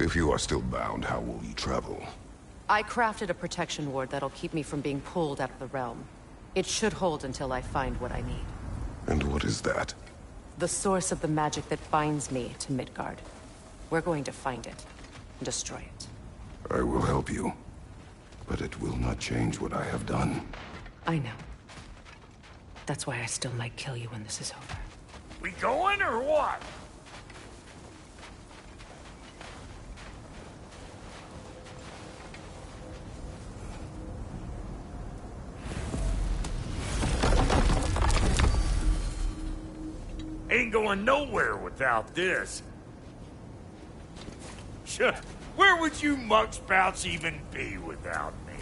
If you are still bound, how will you travel? I crafted a protection ward that'll keep me from being pulled out of the realm. It should hold until I find what I need. And what is that? The source of the magic that binds me to Midgard. We're going to find it and destroy it. I will help you. But it will not change what I have done. I know. That's why I still might kill you when this is over. We going or what? Ain't going nowhere without this. Sure. Where would you muckspouts even be without me?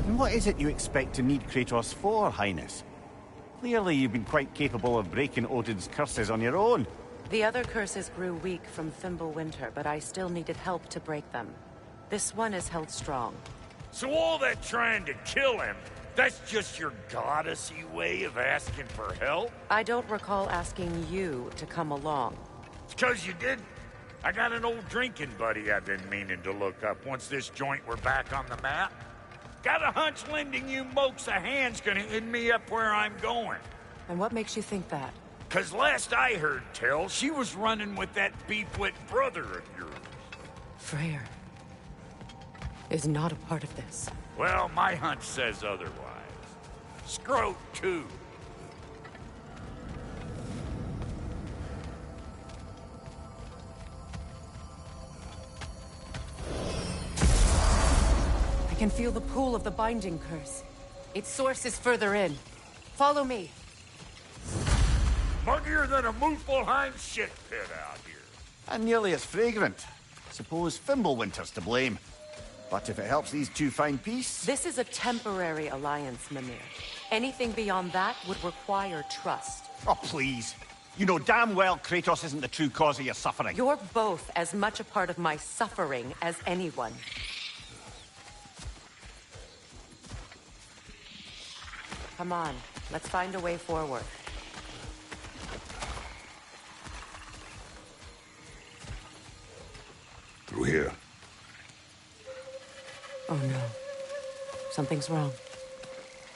And what is it you expect to need Kratos for, Highness? Clearly you've been quite capable of breaking Odin's curses on your own. The other curses grew weak from Fimbulwinter, but I still needed help to break them. This one is held strong. So all that trying to kill him, that's just your goddessy way of asking for help? I don't recall asking you to come along. It's 'cause you did. I got an old drinking buddy I've been meaning to look up once this joint were back on the map. Got a hunch lending you mokes a hand's gonna end me up where I'm going. And what makes you think that? 'Cause last I heard tell, she was running with that beefwit brother of yours. Freyr is not a part of this. Well, my hunch says otherwise. Scroat, too. I can feel the pull of the binding curse. Its source is further in. Follow me. Muggier than a Muspelheim shit pit out here. And nearly as fragrant. Suppose Fimbulwinter's to blame. But if it helps these two find peace... This is a temporary alliance, Mimir. Anything beyond that would require trust. Oh, please. You know damn well Kratos isn't the true cause of your suffering. You're both as much a part of my suffering as anyone. Come on, let's find a way forward. Through here. Oh no. Something's wrong.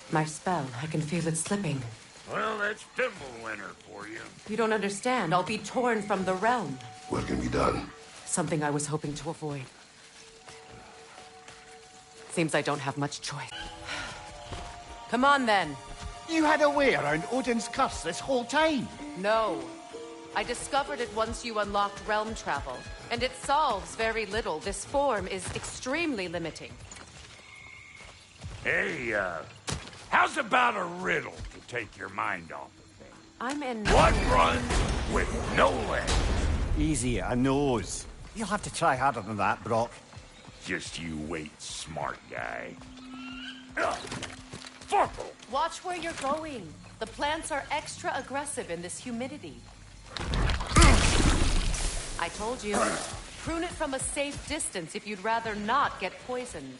My spell, I can feel it slipping. Well, that's Fimbulwinter for you. You don't understand. I'll be torn from the realm. What can be done? Something I was hoping to avoid. Seems I don't have much choice. Come on, then. You had a way around Odin's curse this whole time? No. I discovered it once you unlocked realm travel, and it solves very little. This form is extremely limiting. Hey, how's about a riddle to take your mind off of things? I'm in... What runs with no legs? Easy, a nose. You'll have to try harder than that, Brock. Just you wait, smart guy. Fuckle! Watch where you're going. The plants are extra aggressive in this humidity. I told you. Prune it from a safe distance if you'd rather not get poisoned.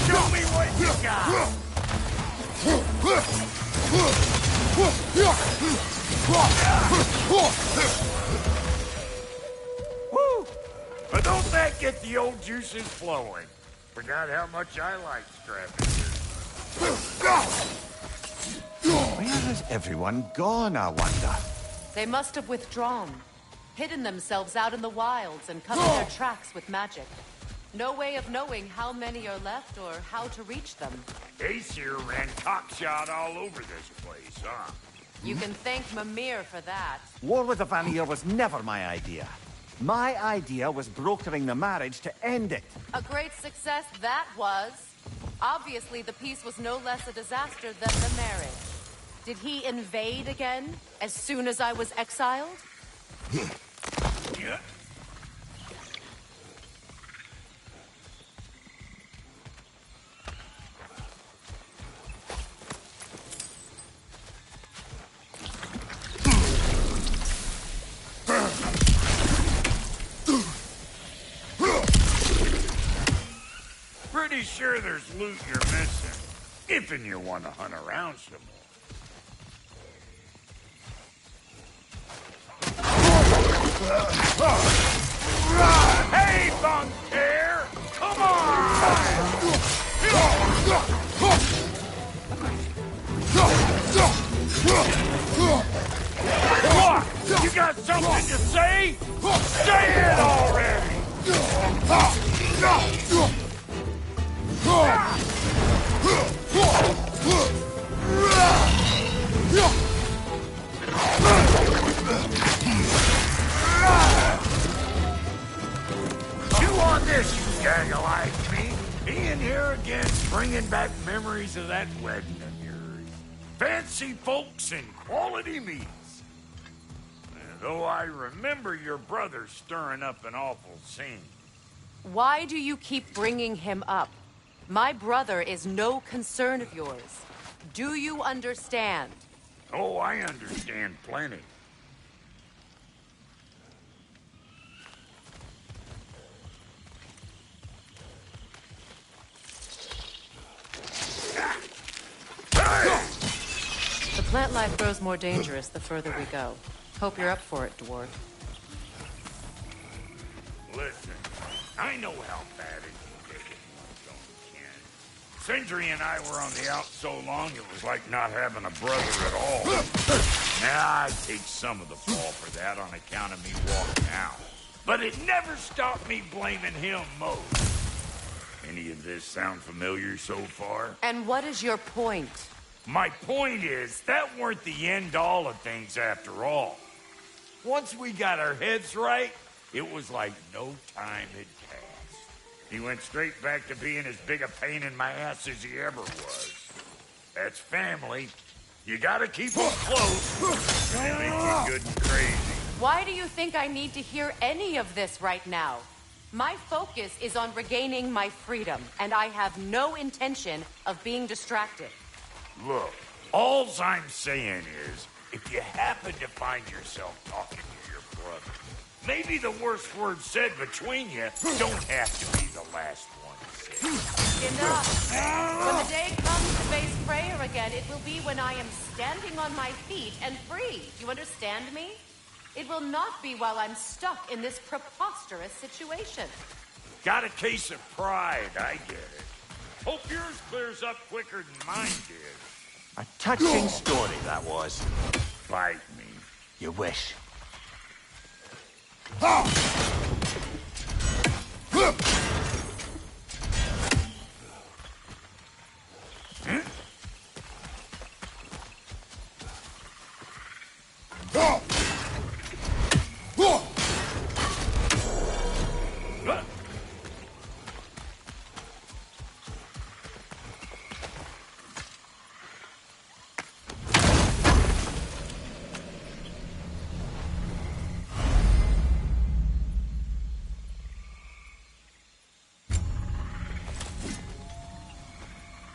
Show me what you got! Woo! But don't that get the old juices flowing? Forgot how much I like scrapping. Where has everyone gone, I wonder? They must have withdrawn. Hidden themselves out in the wilds and covered their tracks with magic. No way of knowing how many are left or how to reach them. Aesir ran cockshot all over this place, huh? You can thank Mimir for that. War with the Vanir was never my idea. My idea was brokering the marriage to end it. A great success that was. Obviously, the peace was no less a disaster than the marriage. Did he invade again, as soon as I was exiled? Pretty sure there's loot you're missing, if and you want to hunt around some more. Hey, Bunker! Come on! What? You got something to say? Say it already! Chew on this, you gaggle like me. Being here again, bringing back memories of that wedding of yours. Fancy folks and quality meats. Though I remember your brother stirring up an awful scene. Why do you keep bringing him up? My brother is no concern of yours. Do you understand? Oh, I understand plenty. The plant life grows more dangerous the further we go. Hope you're up for it, dwarf. Listen, I know how bad it can get if you can. Sindri and I were on the out so long, it was like not having a brother at all. Now, I take some of the fall for that on account of me walking out. But it never stopped me blaming him most. Any of this sound familiar so far? And what is your point? My point is, that weren't the end-all of things after all. Once we got our heads right, it was like no time had passed. He went straight back to being as big a pain in my ass as he ever was. That's family. You gotta keep them close. They make you good and crazy. Why do you think I need to hear any of this right now? My focus is on regaining my freedom, and I have no intention of being distracted. Look, alls I'm saying is, if you happen to find yourself talking to your brother, maybe the worst words said between you don't have to be the last one said. Enough! When the day comes to face Freya again, it will be when I am standing on my feet and free. You understand me? It will not be while I'm stuck in this preposterous situation. Got a case of pride, I get it. Hope yours clears up quicker than mine did. A touching story, that was. Bite me. You wish.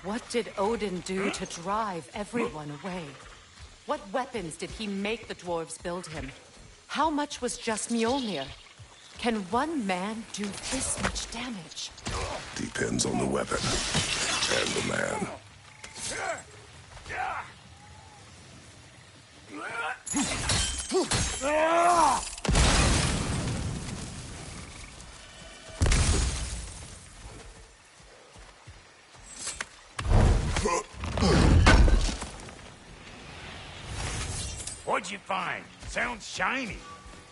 What did Odin do to drive everyone away? What weapons did he make the dwarves build him? How much was just Mjolnir? Can one man do this much damage? Depends on the weapon and the man. What'd you find? Sounds shiny.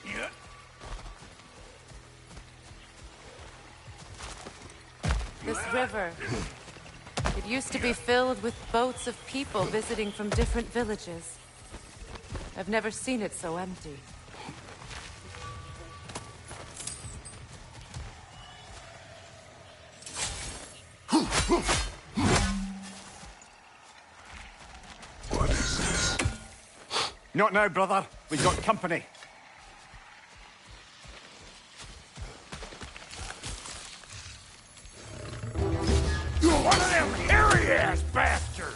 Yeah. This river. It used to be filled with boats of people visiting from different villages. I've never seen it so empty. What is this? Not now, brother. We've got company. ass bastards!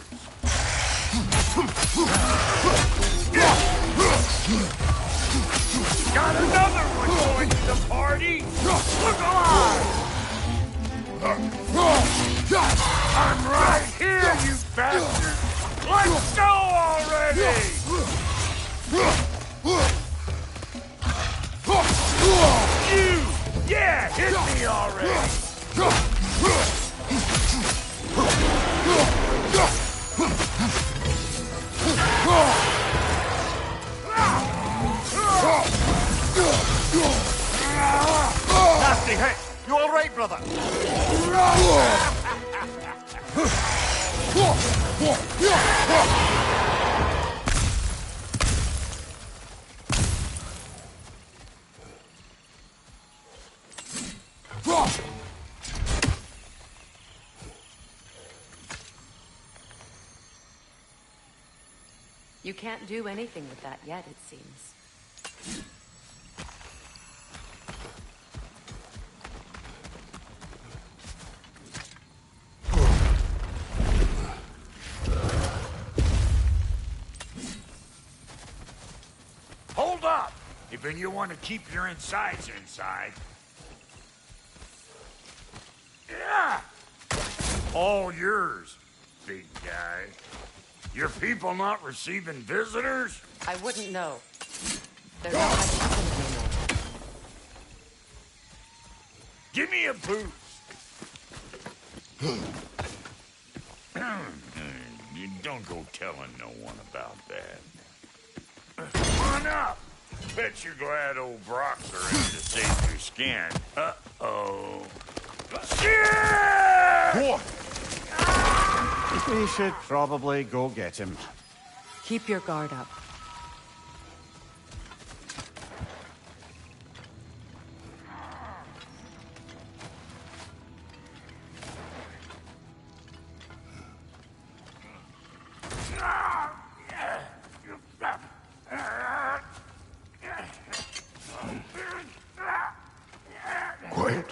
Got another one going to the party! Look alive! I'm right here, you bastards! Let's go already! You! Yeah, hit me already! Nasty hit! You all right, brother? You can't do anything with that yet, it seems. Hold up! If you want to keep your insides inside. Yeah! All yours, big guy. Your people not receiving visitors? I wouldn't know. They're not my people anymore. Give me a boost. You don't go telling no one about that. Come on up. Bet you're glad old Brock's around to save your skin. Uh-oh. Shit! What? We should probably go get him. Keep your guard up. Quiet.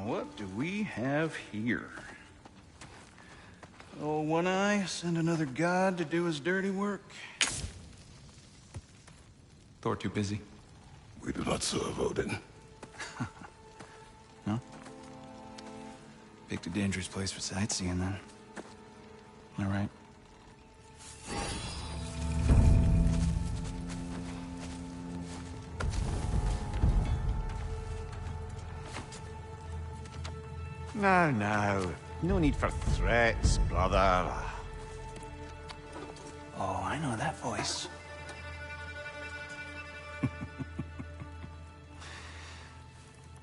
What do we have here? Oh, One Eye, send another god to do his dirty work. Thor too busy. We do not serve Odin. No? Picked a dangerous place for sightseeing, then. All right. No. No need for threats, brother. Oh, I know that voice.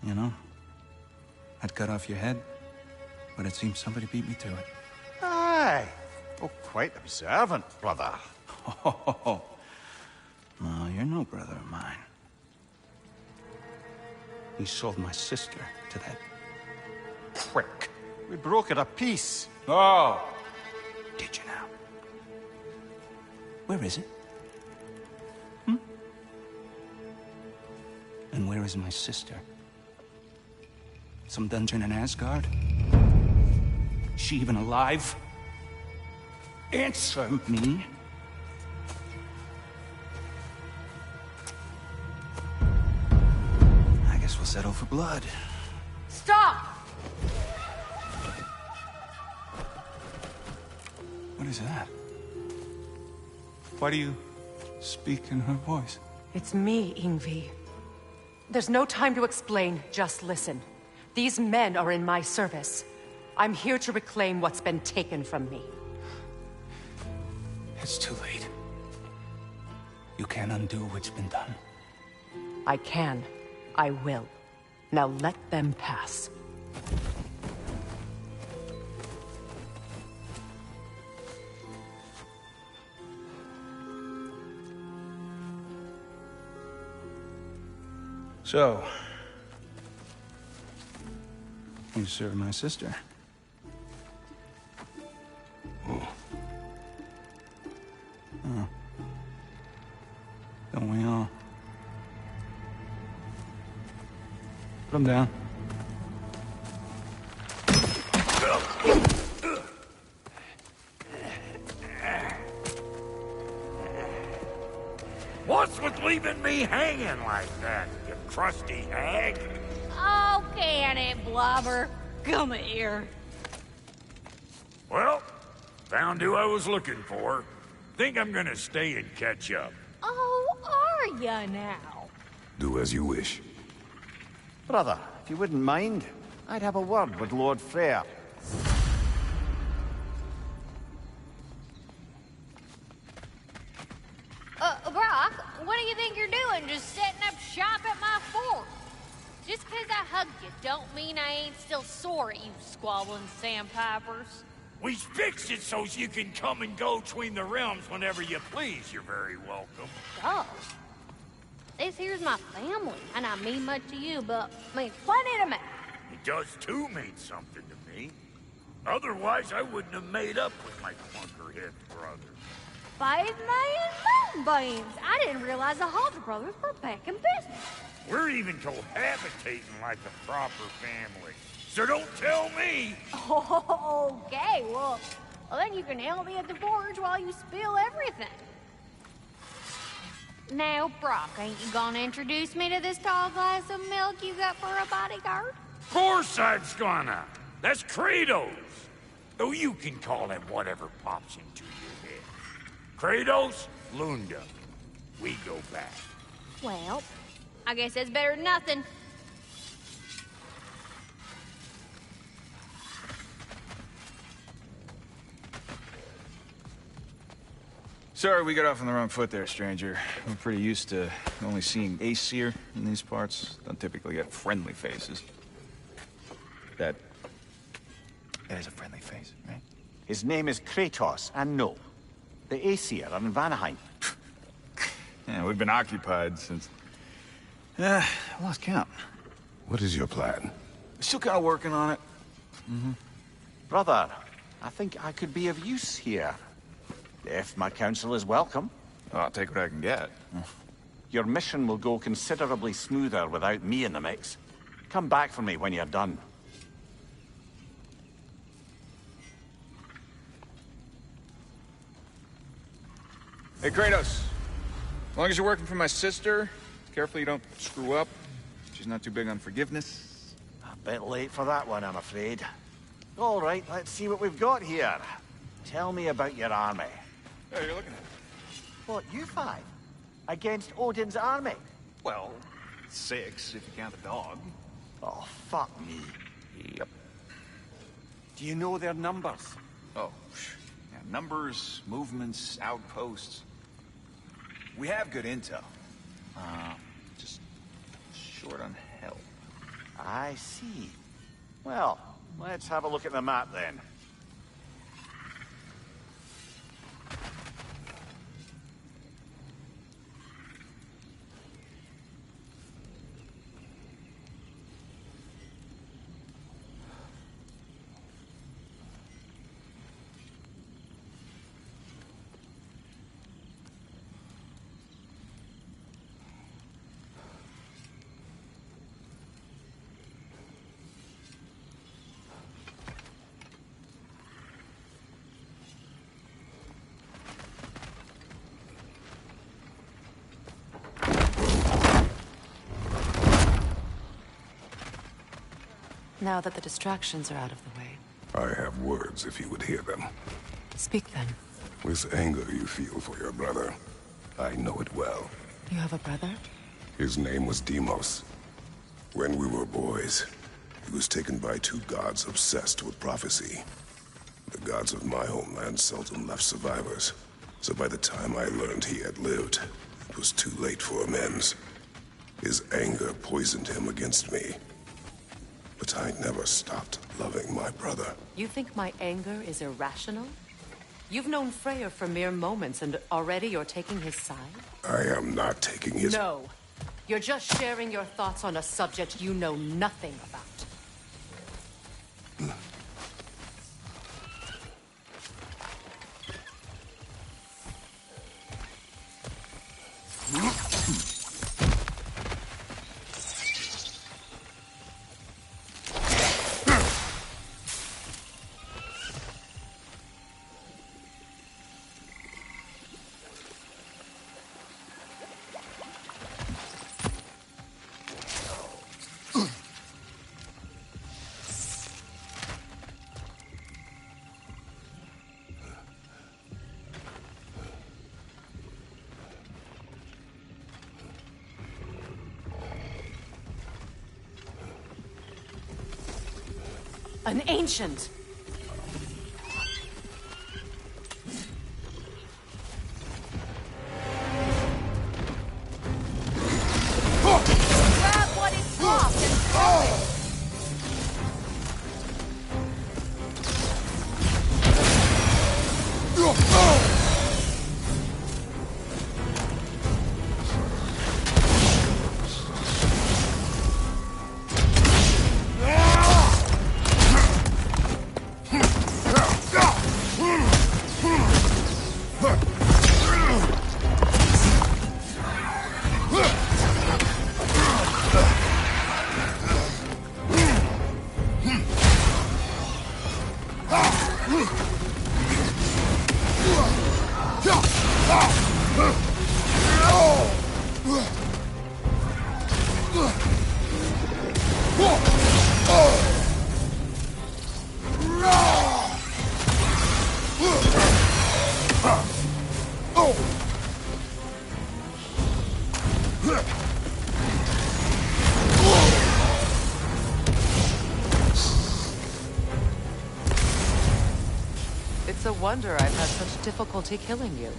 You know, I'd cut off your head, but it seems somebody beat me to it. Aye. Oh, quite observant, brother. Oh, no, you're no brother of mine. He sold my sister to that prick. We broke it a piece. Oh! Did you now? Where is it? And where is my sister? Some dungeon in Asgard? She even alive? Answer me. I guess we'll settle for blood. Stop! What is that? Why do you speak in her voice? It's me, Ingvi. There's no time to explain, just listen. These men are in my service. I'm here to reclaim what's been taken from me. It's too late. You can't undo what's been done. I can. I will. Now let them pass. So, you serve my sister. Oh. Don't we all? Put him down. What's with leaving me hanging like that, you crusty hag? Oh, can it, Blubber? Come here. Well, found who I was looking for. Think I'm gonna stay and catch up. Oh, are ya now? Do as you wish. Brother, if you wouldn't mind, I'd have a word with Lord Freyr. Brock, what do you think you're doing just setting up shop at my fort? Just 'cause I hugged you don't mean I ain't still sore at you squabbling sandpipers. We fixed it so you can come and go between the realms whenever you please. You're very welcome. Oh. This here's my family, and I mean much to you, but means plenty to me. It does too mean something to me. Otherwise, I wouldn't have made up with my clunkerhead brother. 5 million moonbeams! I didn't realize the Halter brothers were back in business. We're even cohabitating like a proper family. So don't tell me! Okay, well, then you can help me at the forge while you spill everything. Now, Brock, ain't you gonna introduce me to this tall glass of milk you got for a bodyguard? Of course I'm gonna. That's Kratos. Though you can call him whatever pops into your head. Kratos, Lunda. We go back. Well, I guess that's better than nothing. Sorry we got off on the wrong foot there, stranger. I'm pretty used to only seeing Aesir in these parts. Don't typically get friendly faces. That is a friendly face, right? His name is Kratos, and no. The Aesir are in Vanaheim. Yeah, we've been occupied since... I lost count. What is your plan? Still kind of working on it. Brother, I think I could be of use here. If my counsel is welcome. Well, I'll take what I can get. Your mission will go considerably smoother without me in the mix. Come back for me when you're done. Hey, Kratos. As long as you're working for my sister, careful you don't screw up. She's not too big on forgiveness. A bit late for that one, I'm afraid. All right, let's see what we've got here. Tell me about your army. Hey, you're looking at it. What, you 5? Against Odin's army? Well, 6 if you count the dog. Oh, fuck me. Yep. Do you know their numbers? Oh, yeah, numbers, movements, outposts. We have good intel. Just short on help. I see. Well, let's have a look at the map then. Now that the distractions are out of the way. I have words if you would hear them. Speak then. This anger you feel for your brother, I know it well. You have a brother? His name was Deimos. When we were boys, he was taken by 2 gods obsessed with prophecy. The gods of my homeland seldom left survivors, so by the time I learned he had lived, it was too late for amends. His anger poisoned him against me. But I never stopped loving my brother. You think my anger is irrational? You've known Freyr for mere moments, and already you're taking his side? I am not taking his... No. You're just sharing your thoughts on a subject you know nothing about. An ancient! Grab what is soft and throw it! It's a wonder I've had such difficulty killing you.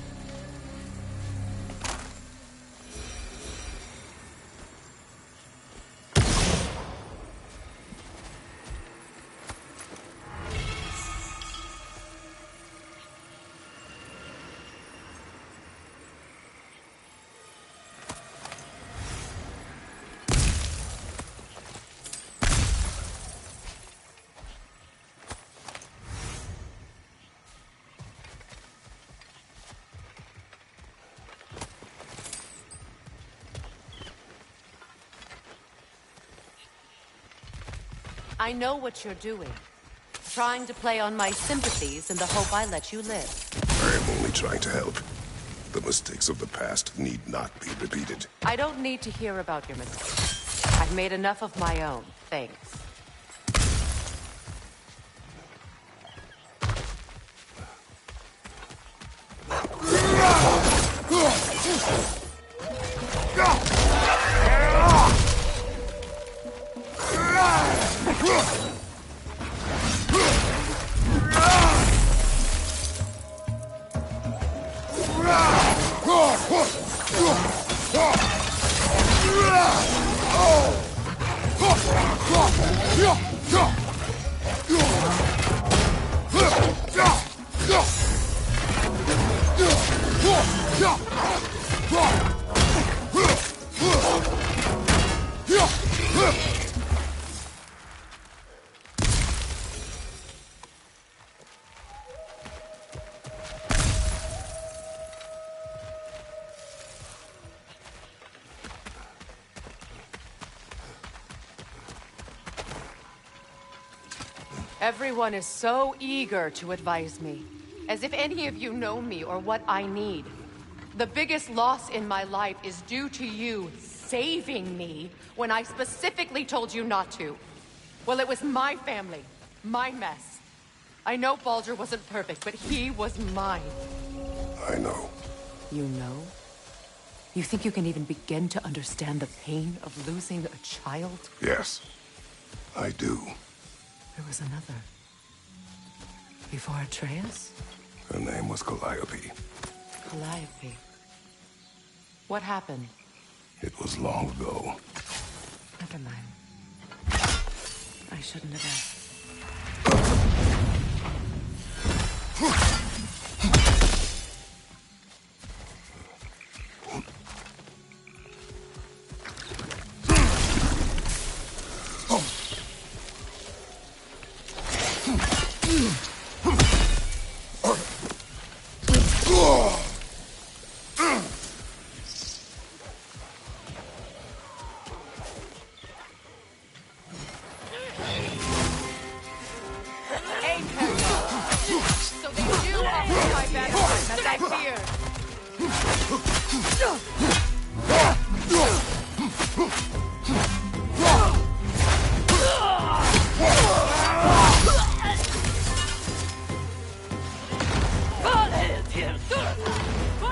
I know what you're doing. Trying to play on my sympathies in the hope I let you live. I am only trying to help. The mistakes of the past need not be repeated. I don't need to hear about your mistakes. I've made enough of my own, thanks. Everyone is so eager to advise me, as if any of you know me or what I need. The biggest loss in my life is due to you saving me when I specifically told you not to. Well, it was my family, my mess. I know Baldur wasn't perfect, but he was mine. I know. You know? You think you can even begin to understand the pain of losing a child? Yes, I do. There was another. Before Atreus? Her name was Calliope. Calliope. What happened? It was long ago. Never mind. I shouldn't have asked.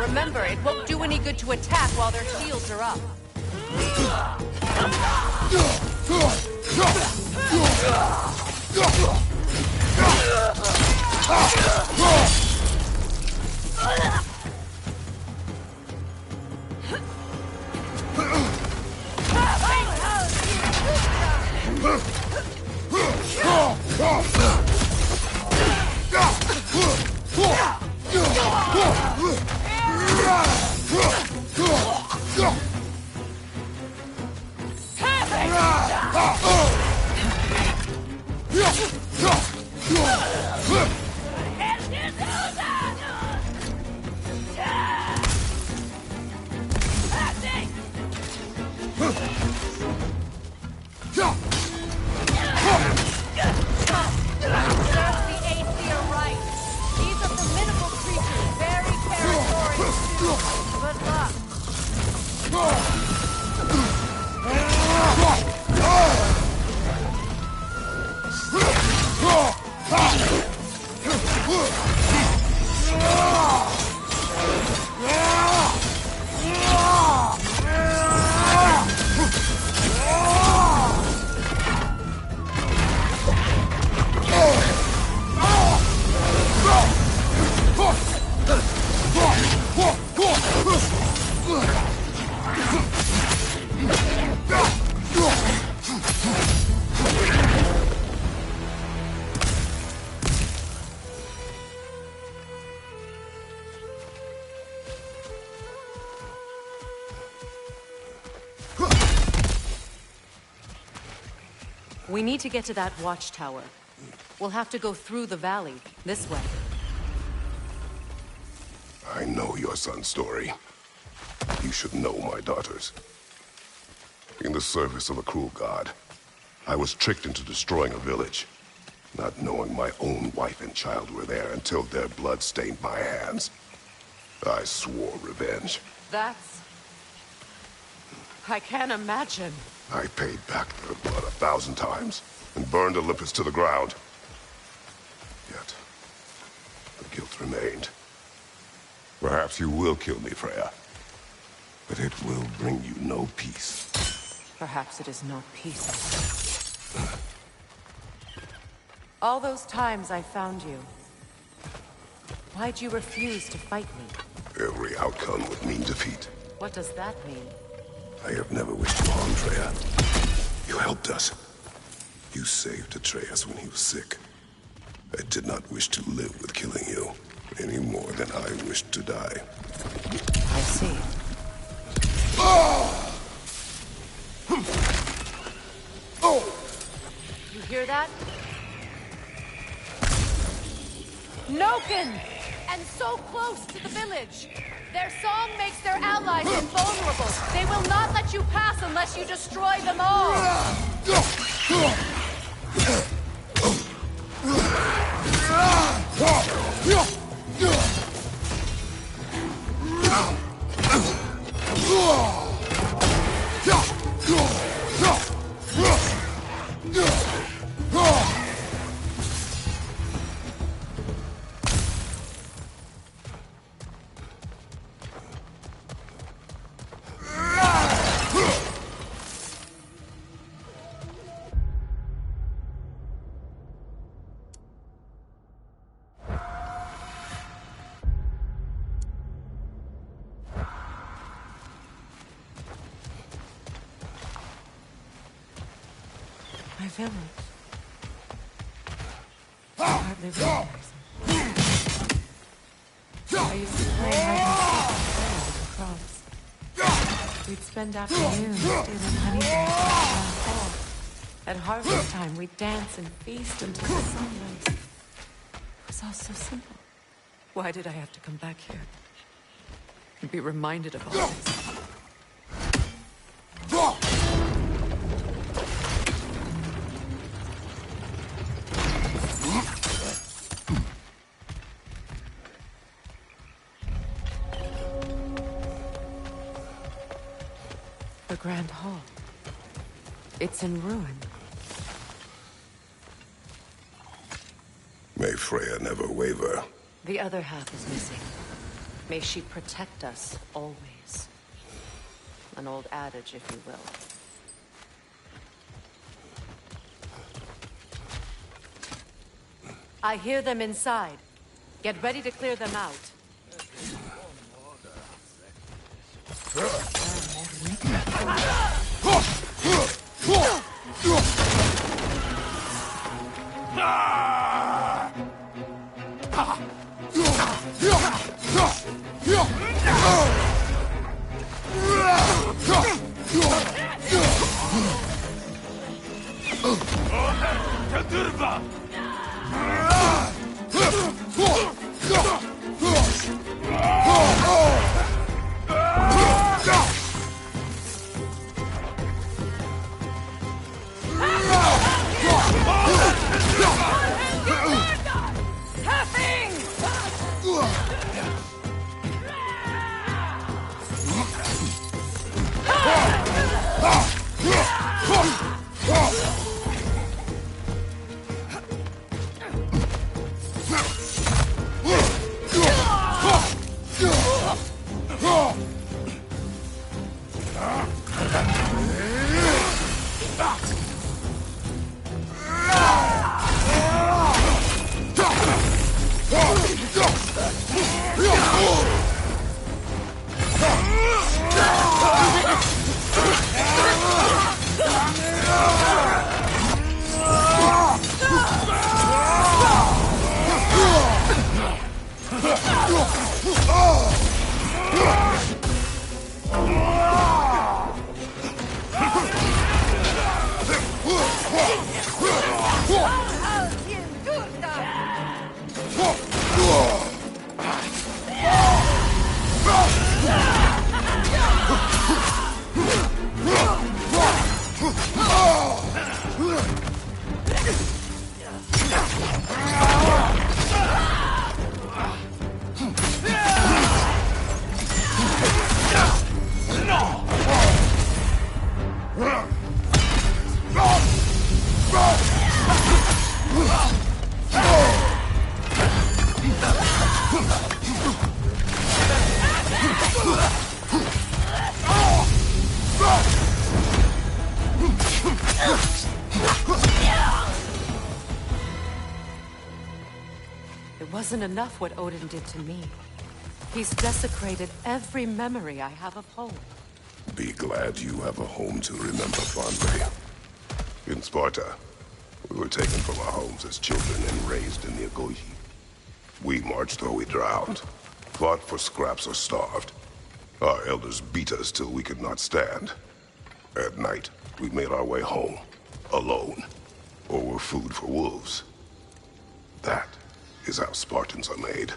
Remember, it won't do any good to attack while their shields are up. We need to get to that watchtower. We'll have to go through the valley, this way. I know your son's story. You should know my daughter's. In the service of a cruel god, I was tricked into destroying a village, not knowing my own wife and child were there until their blood stained my hands. I swore revenge. That's... I can't imagine. I paid back their blood 1,000 times and burned Olympus to the ground. Yet, the guilt remained. Perhaps you will kill me, Freya. But it will bring you no peace. Perhaps it is not peace. All those times I found you, why'd you refuse to fight me? Every outcome would mean defeat. What does that mean? I have never wished you harm, Freya. You helped us. You saved Atreus when he was sick. I did not wish to live with killing you, any more than I wished to die. I see. You hear that? Noken! And so close to the village! Their song makes their allies invulnerable. They will not let you pass unless you destroy them all. My village. I hardly recognize them. I used to play hide and seek with the crops. We'd spend afternoons stealing honey bears from the fall. At harvest time, we'd dance and feast until the sun rose. It was all so simple. Why did I have to come back here? And be reminded of all this? The Grand Hall. It's in ruin. May Freya never waver. The other half is missing. May she protect us always. An old adage, if you will. I hear them inside. Get ready to clear them out. It wasn't enough what Odin did to me. He's desecrated every memory I have of home. Be glad you have a home to remember fondly. In Sparta, we were taken from our homes as children and raised in the Agoge. We marched or we drowned, fought for scraps or starved. Our elders beat us till we could not stand. At night, we made our way home, alone, or were food for wolves. That is how Spartans are made.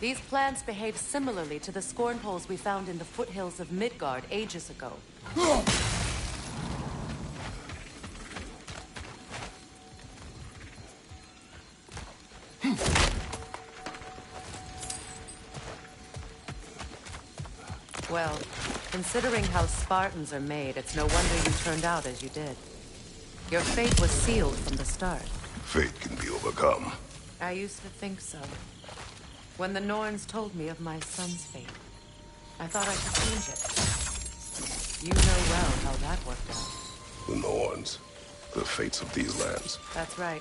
These plants behave similarly to the scorn holes we found in the foothills of Midgard ages ago. Well, considering how Spartans are made, it's no wonder you turned out as you did. Your fate was sealed from the start. Fate can be overcome. I used to think so. When the Norns told me of my son's fate, I thought I could change it. You know well how that worked out. The Norns, the fates of these lands. That's right.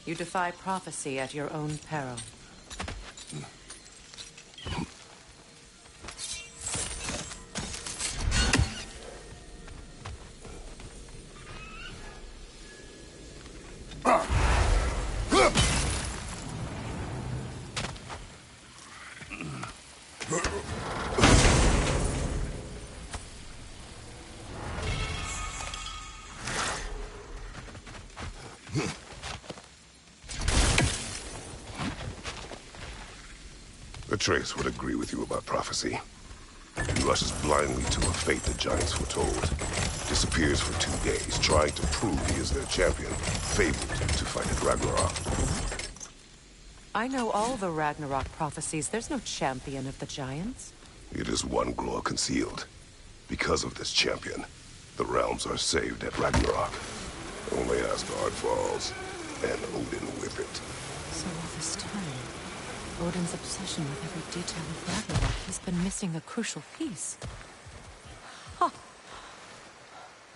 You defy prophecy at your own peril. Atreus would agree with you about prophecy. He rushes blindly to a fate the Giants foretold. Disappears for 2 days, trying to prove he is their champion, fabled to fight at Ragnarok. I know all the Ragnarok prophecies. There's no champion of the Giants. It is one glow concealed. Because of this champion, the realms are saved at Ragnarok. Only Asgard falls, and Odin with it. So all this time, Odin's obsession with every detail of Ragnarok, he's been missing a crucial piece. Ha!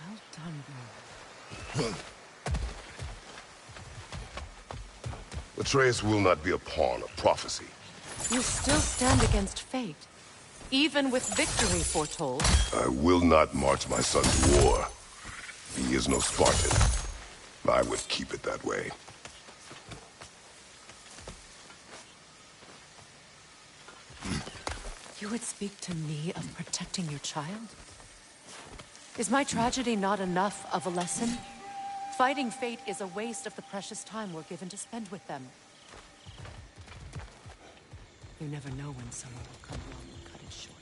Well done, bro. Atreus will not be a pawn of prophecy. You still stand against fate, even with victory foretold. I will not march my son to war. He is no Spartan. I would keep it that way. You would speak to me of protecting your child? Is my tragedy not enough of a lesson? Fighting fate is a waste of the precious time we're given to spend with them. You never know when someone will come along and cut it short.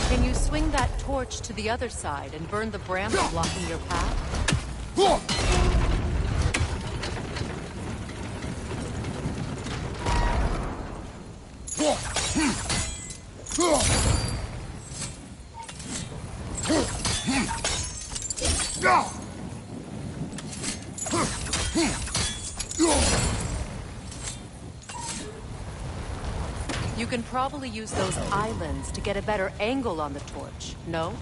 Can you swing that torch to the other side and burn the bramble blocking your path? You can probably use those islands to get a better angle on the torch, no?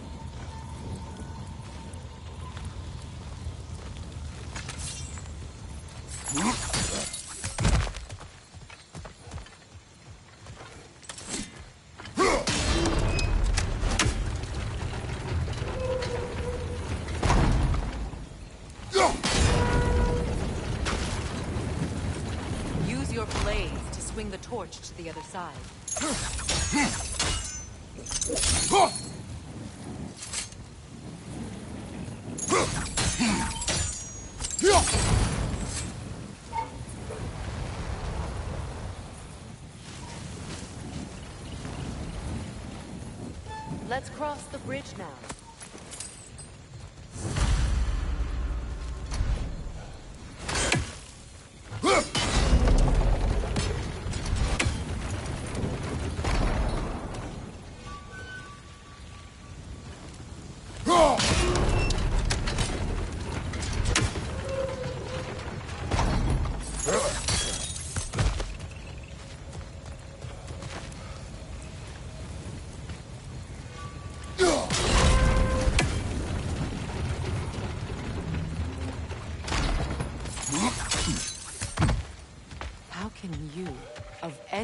Use your blades to swing the torch to the other side. Let's cross the bridge now.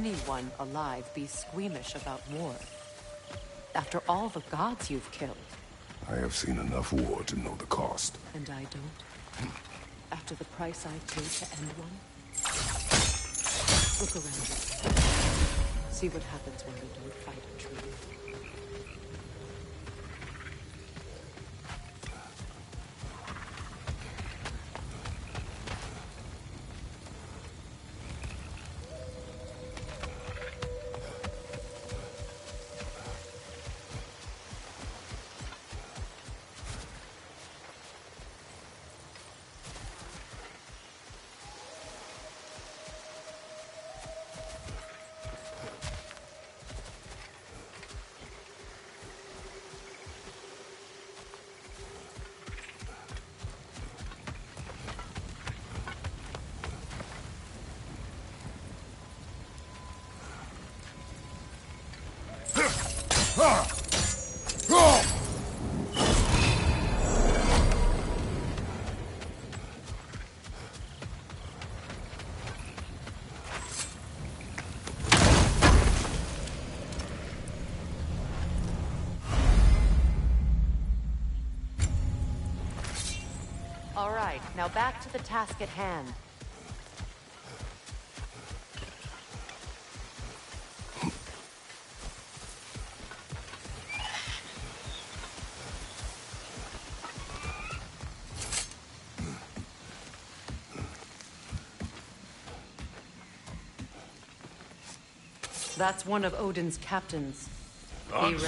anyone alive be squeamish about war? After all the gods you've killed. I have seen enough war to know the cost. And I don't? After the price I paid to end one? Look around you. See what happens when we don't fight a truce. All right, now back to the task at hand. That's one of Odin's captains. Be ready.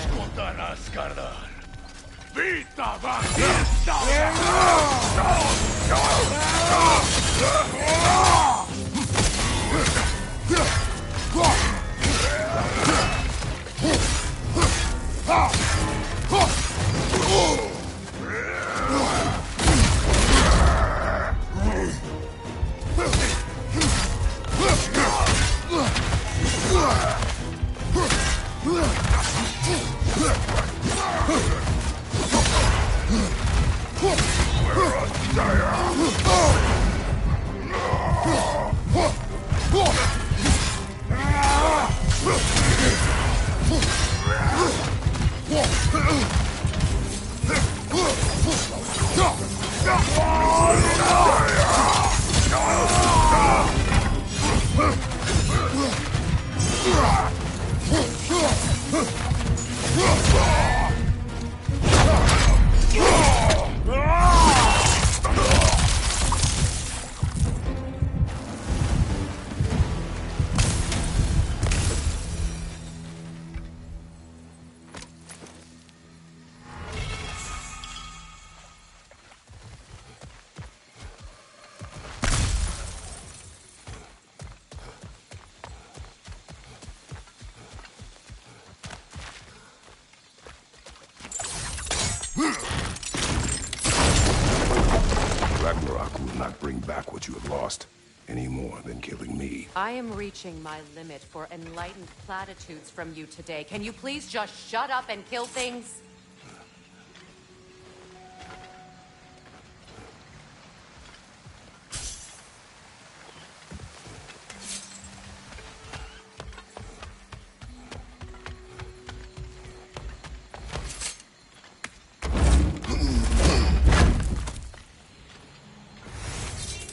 Ragnarok will not bring back what you have lost, any more than killing me. I am reaching my limit for enlightened platitudes from you today. Can you please just shut up and kill things?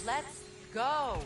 Let's go!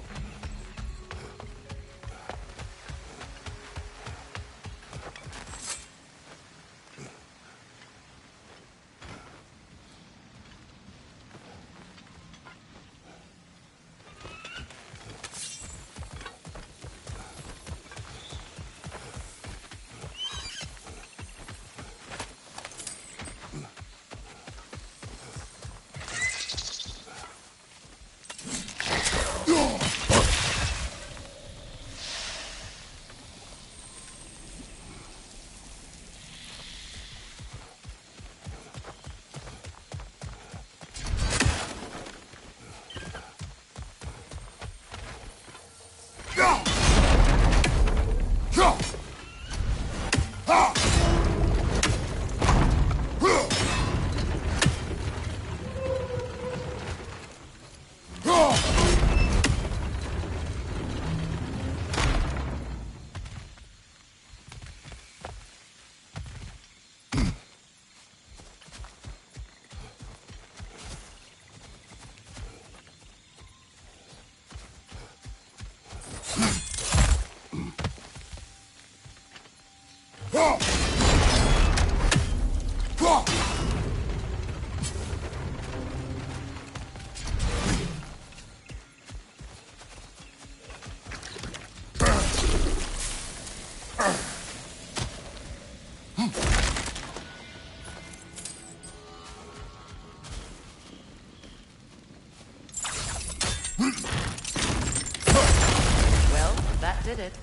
Well, that did it.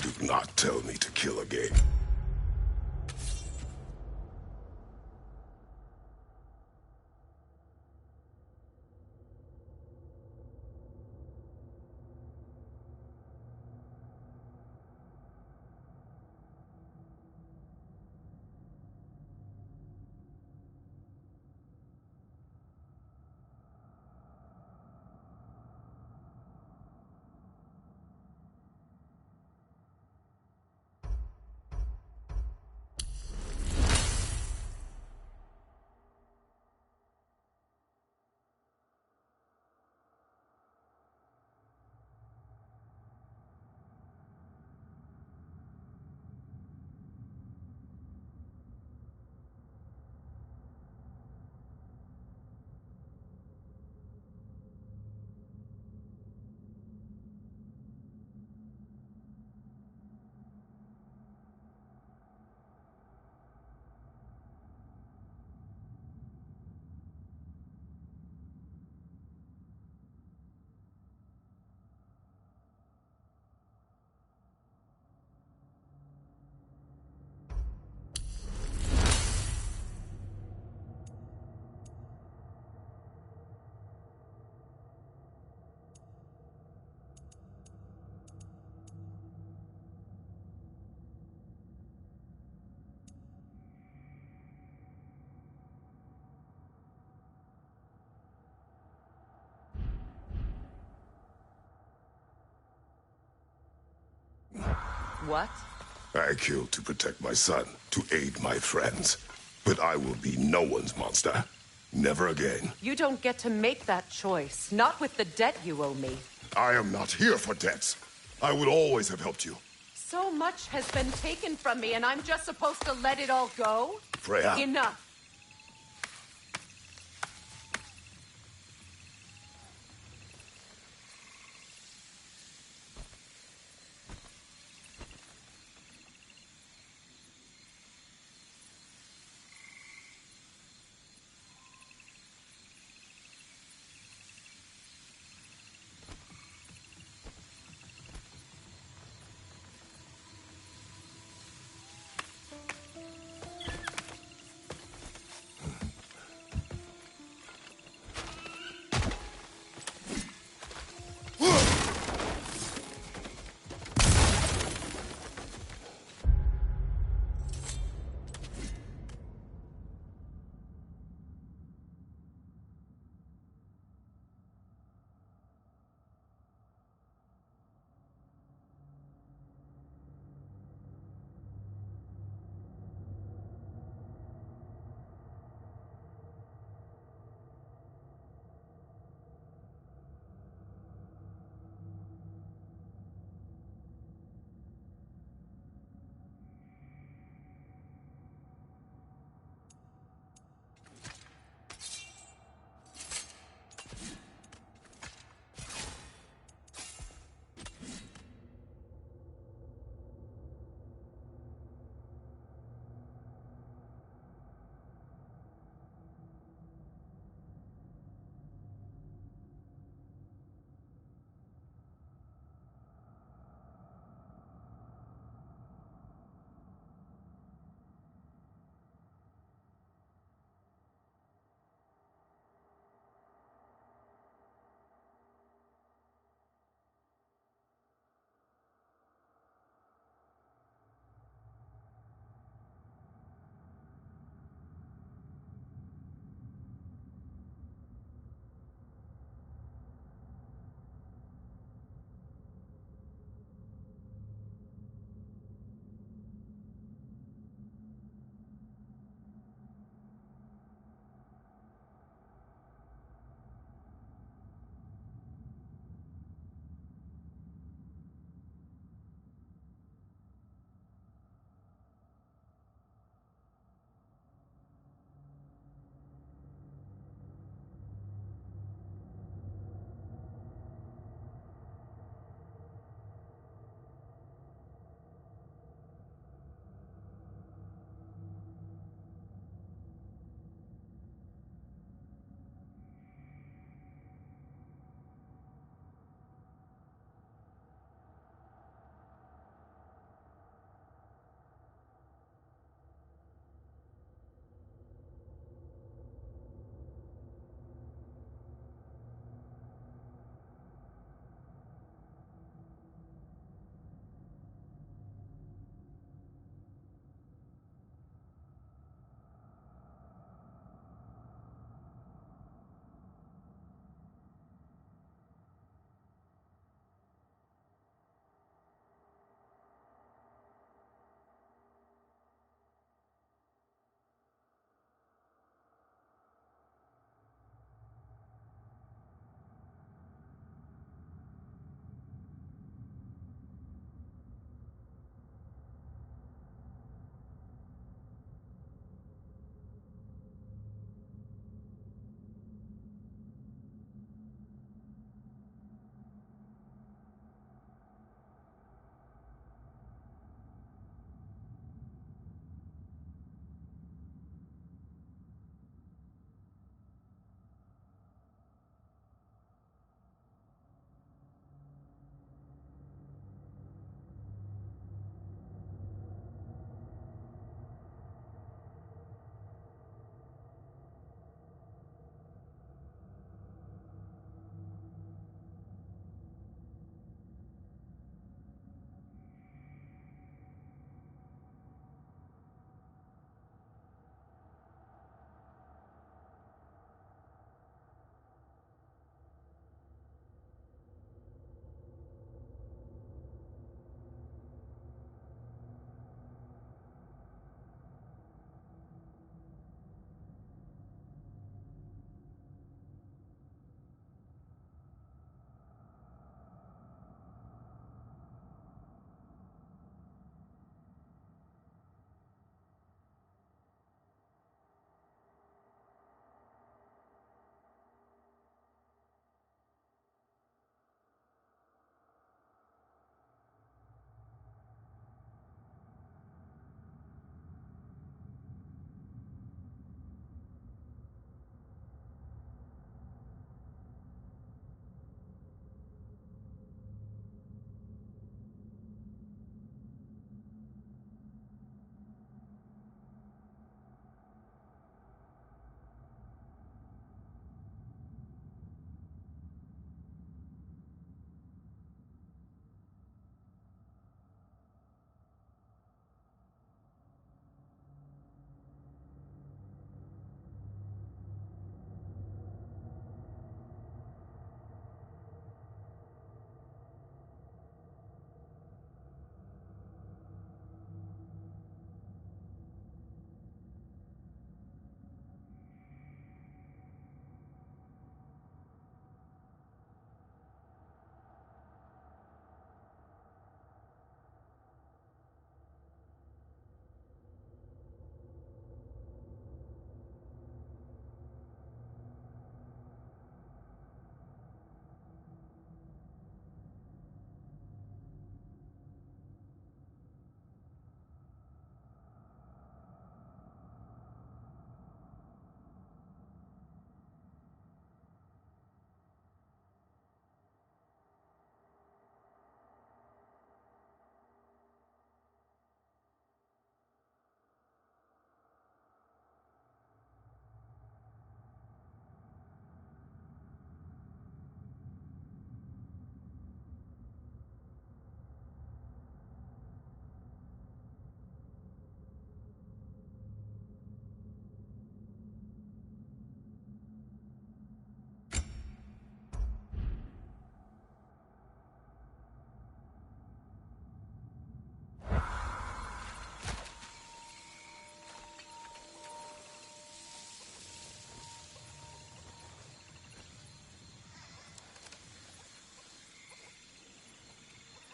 Do not tell me to kill again. What? I killed to protect my son, to aid my friends. But I will be no one's monster. Never again. You don't get to make that choice. Not with the debt you owe me. I am not here for debts. I would always have helped you. So much has been taken from me, and I'm just supposed to let it all go? Freya. Enough.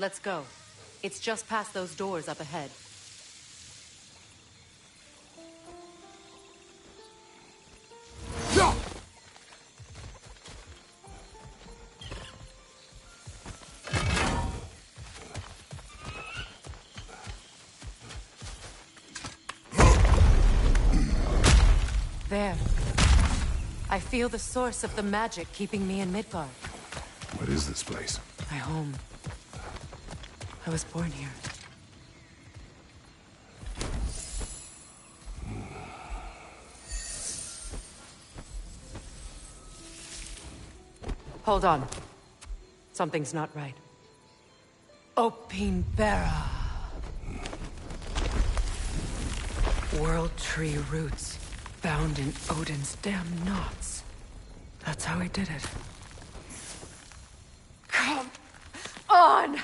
Let's go. It's just past those doors up ahead. There. I feel the source of the magic keeping me in Midgard. What is this place? My home. I was born here. Hold on. Something's not right. Opinbera. World tree roots. Bound in Odin's damn knots. That's how he did it. Come on!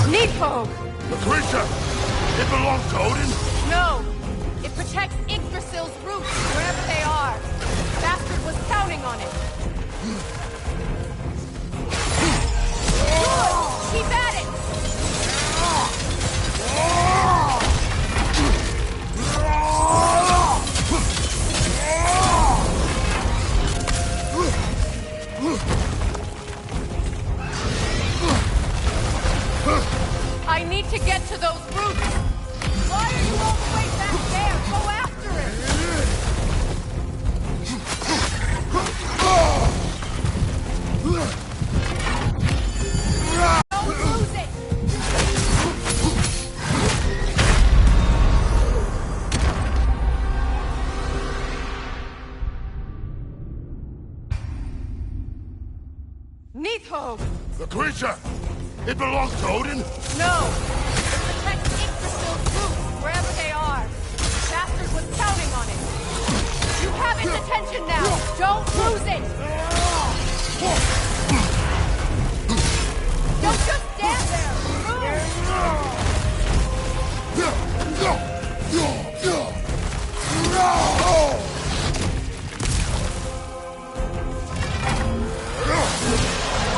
Needhog! The creature! It belongs to Odin? No! It protects Yggdrasil's roots, wherever they are. Bastard was counting on it. Good! Keep at it! I need to get to those roots! Why are you all the way back there? Go after it! Don't lose it! Needhog! The creature! It belongs to Odin? No! It protects Yggdrasil's roots, wherever they are. Bastard was counting on it. You have its attention now! Don't lose it! Don't just stand there!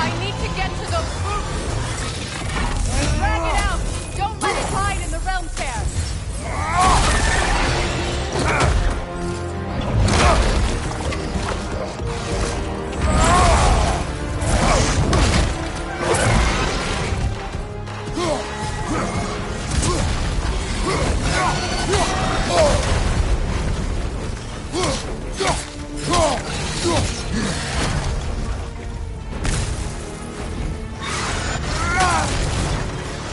I need to get to those roots! Drag it out! Don't let it hide in the realm tear!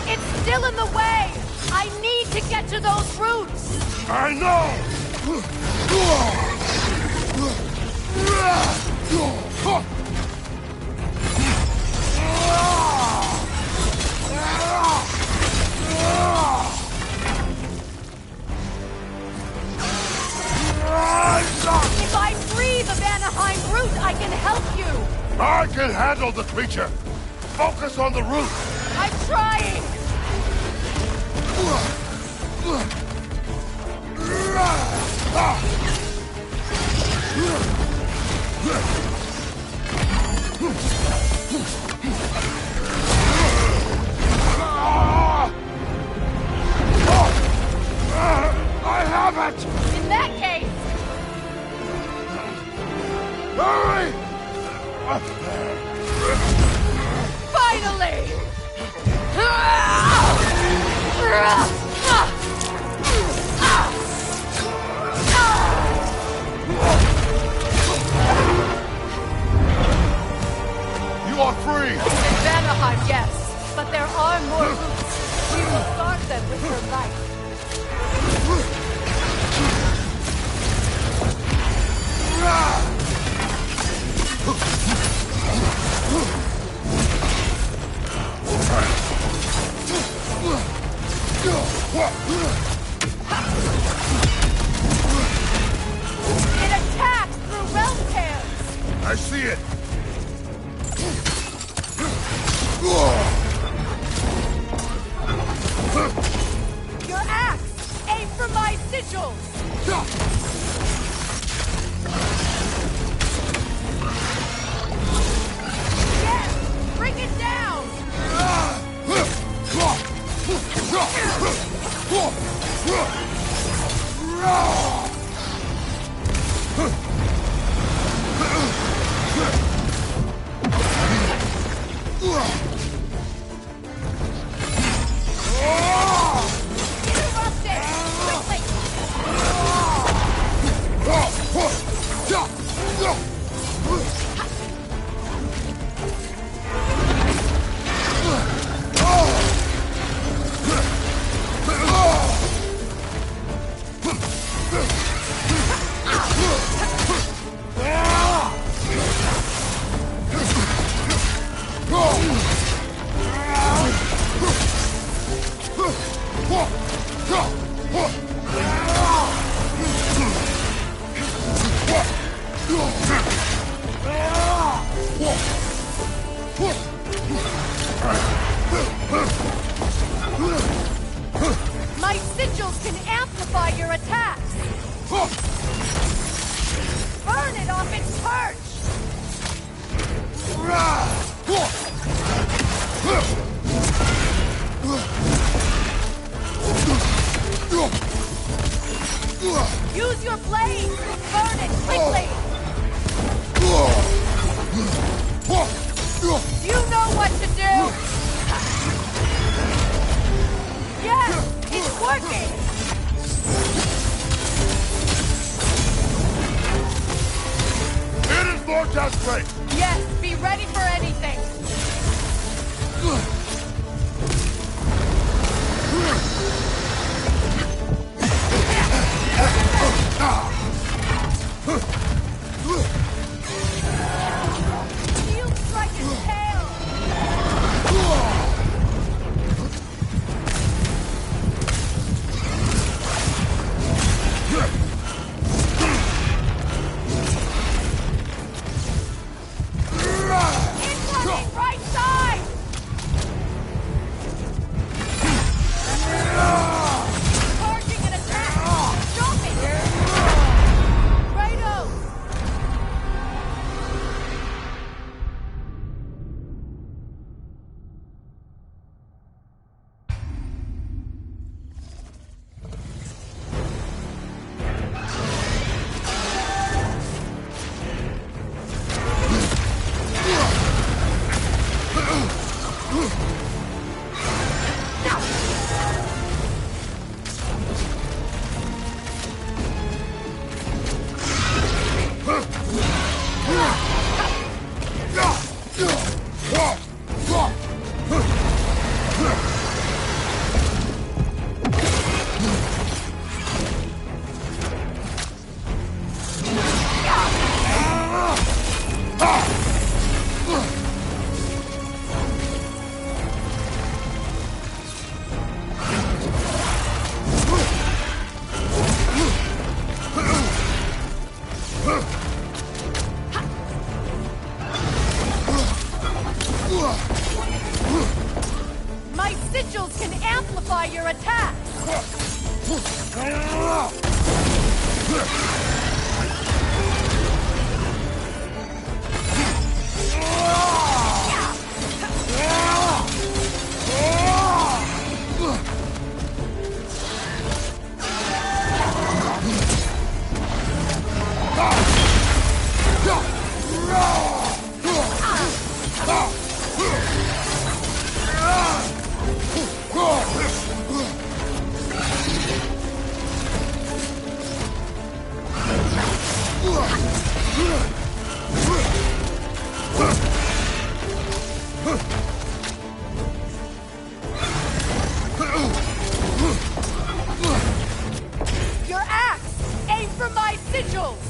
It's still in the way! I need to get to those roots! I know! If I free the Vanaheim root, I can help you! I can handle the creature! Focus on the root! I'm trying! I have it! In that case, Hurry! finally! You are free! In Vanaheim, yes, but there are more roots. We will guard them with her life. It attacks through realm tears! I see it! Your axe! Aim for my sigils! My sigils can amplify your attacks! Burn it off its perch! Use your blade! Burn it quickly! You know what to do! Yes! It's working! It is more desperate! Yes, be ready for anything! You strike his tail! Incoming right side! Charging an attack! Stop it! Kratos! My sigils can amplify your attacks! Your axe! Aim for my sigils!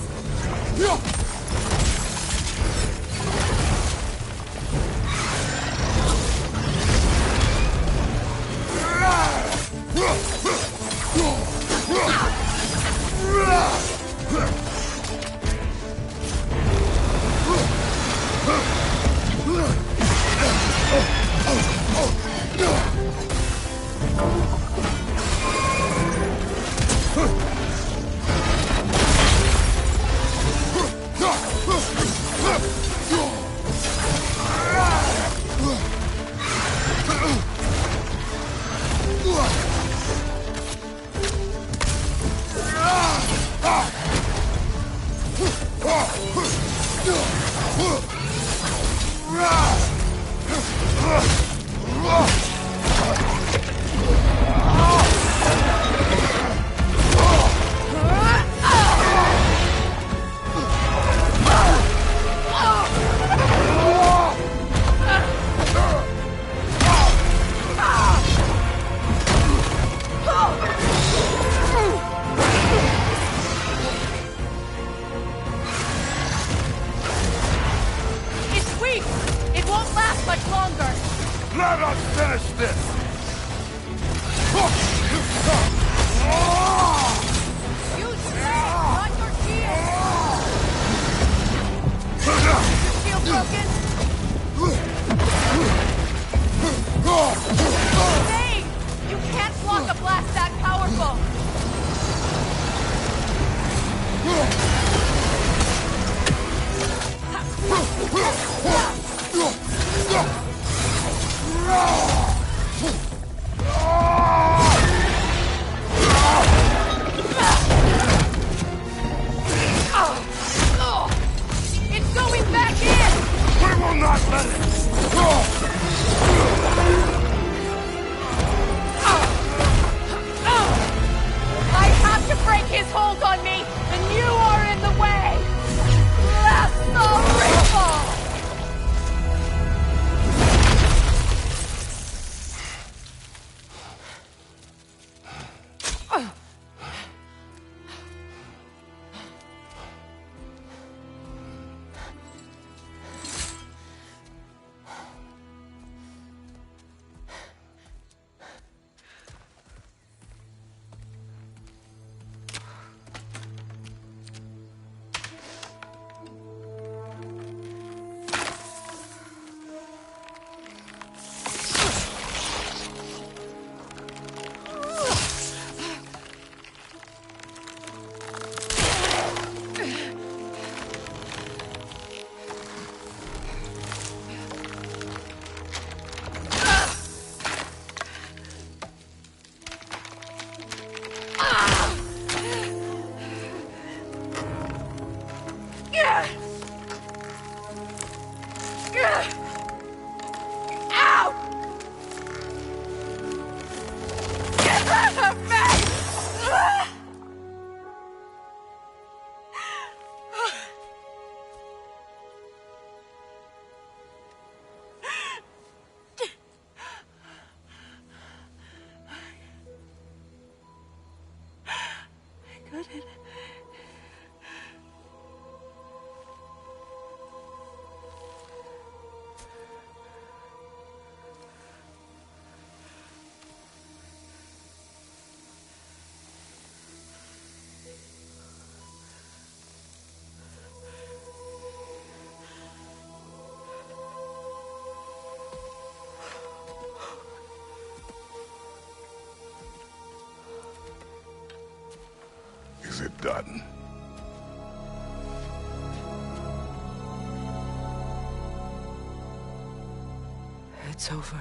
Let us finish this! Use blade, not your shield! forgotten. It's over.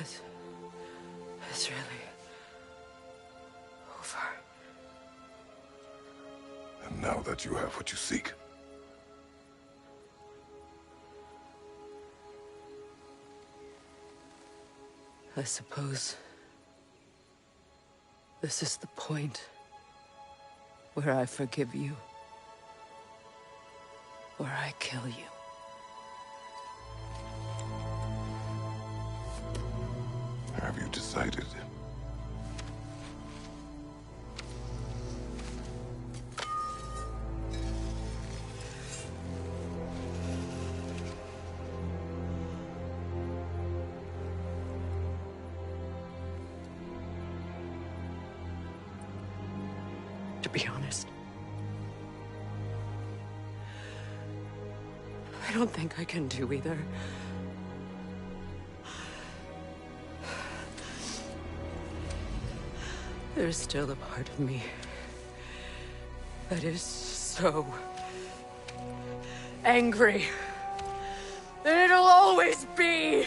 It's really over. And now that you have what you seek, I suppose this is the point where I forgive you, where I kill you. have you decided? To be honest, I don't think I can do either. There's still a part of me that is so angry that it'll always be.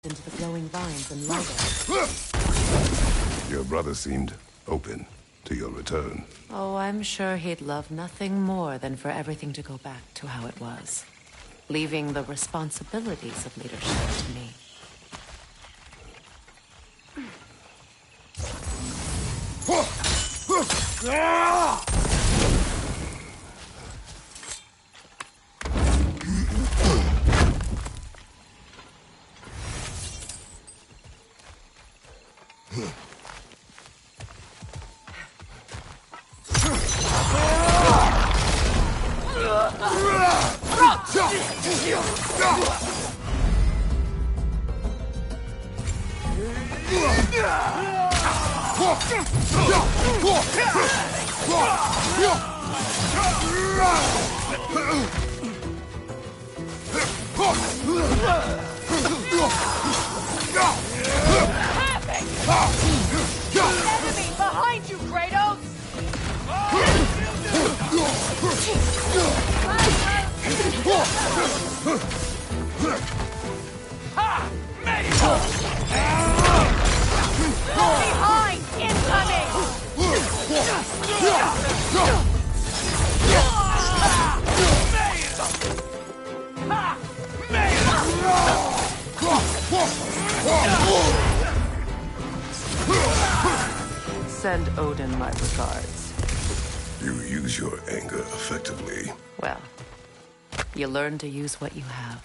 Into the glowing vines and light it. Your brother seemed open to your return. Oh, I'm sure he'd love nothing more than for everything to go back to how it was, leaving the responsibilities of leadership to me. Enemy behind you, Kratos! Behind! Incoming! Send Odin my regards. You use your anger effectively. Well, you learn to use what you have.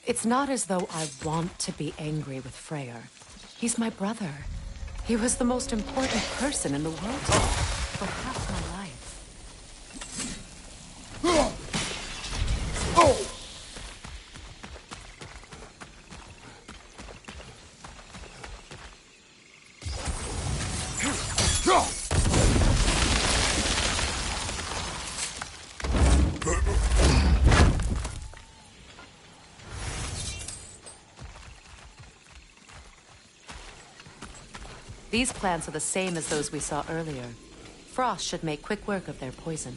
It's not as though I want to be angry with Freyr. He's my brother. He was the most important person in the world to me for half my life. These plants are the same as those we saw earlier. Frost should make quick work of their poison.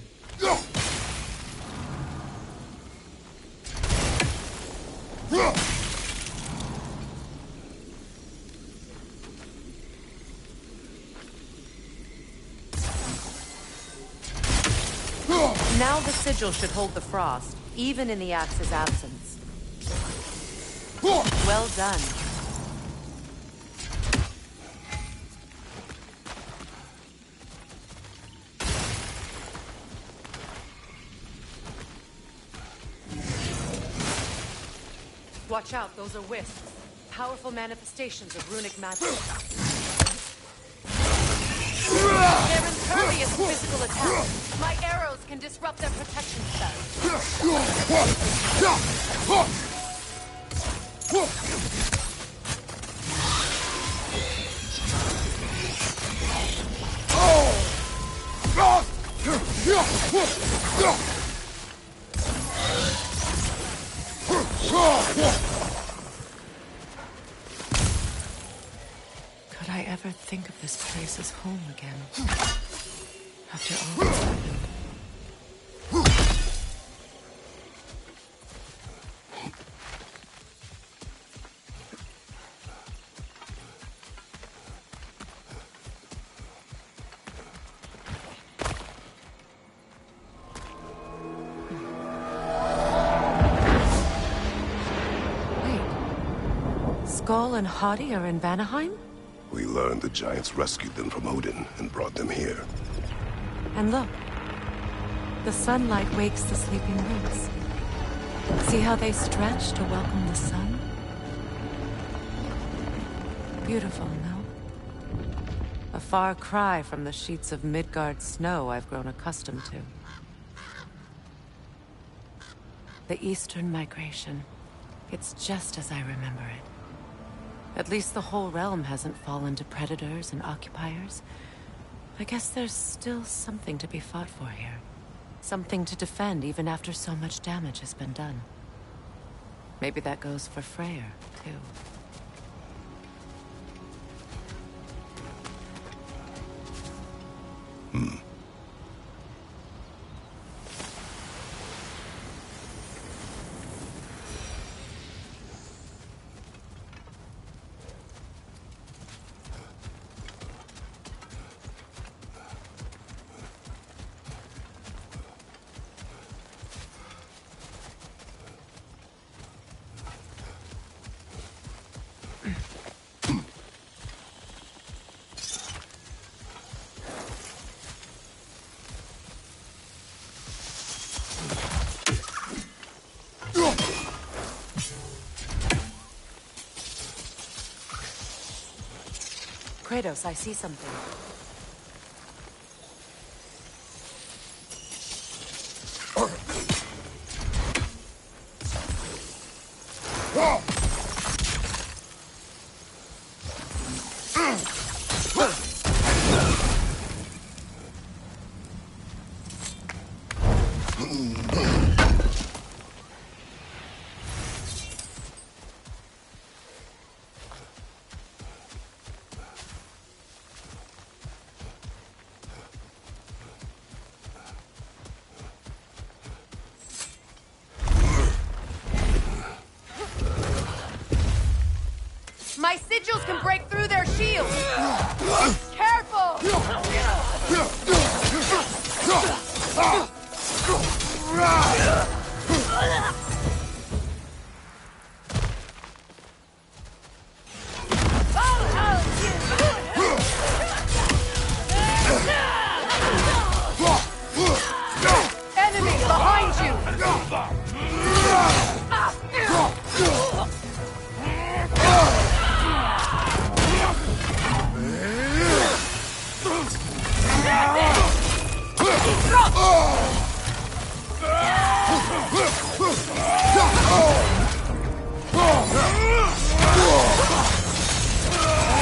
Now the sigil should hold the frost, even in the axe's absence. Well done. Watch out, those are wisps. Powerful manifestations of runic magic. They're impervious to physical attack. My arrows can disrupt their protection Could I ever think of this place as home again? After all that's happened. Skoll and Hati are in Vanaheim? We learned the giants rescued them from Odin and brought them here. And look, the sunlight wakes the sleeping roots. See how they stretch to welcome the sun? Beautiful, no? A far cry from the sheets of Midgard snow I've grown accustomed to. The Eastern migration. It's just as I remember it. At least the whole realm hasn't fallen to predators and occupiers. I guess there's still something to be fought for here. Something to defend even after so much damage has been done. Maybe that goes for Freyr, too. Kratos, I see something. My sigils can break through their shields! Careful! Enemy behind you!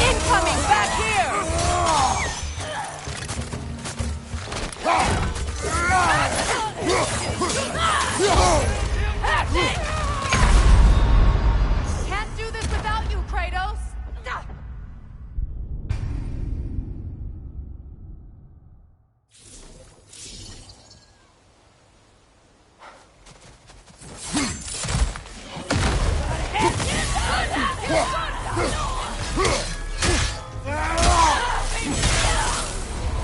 Incoming back here! Can't do this without you, Kratos!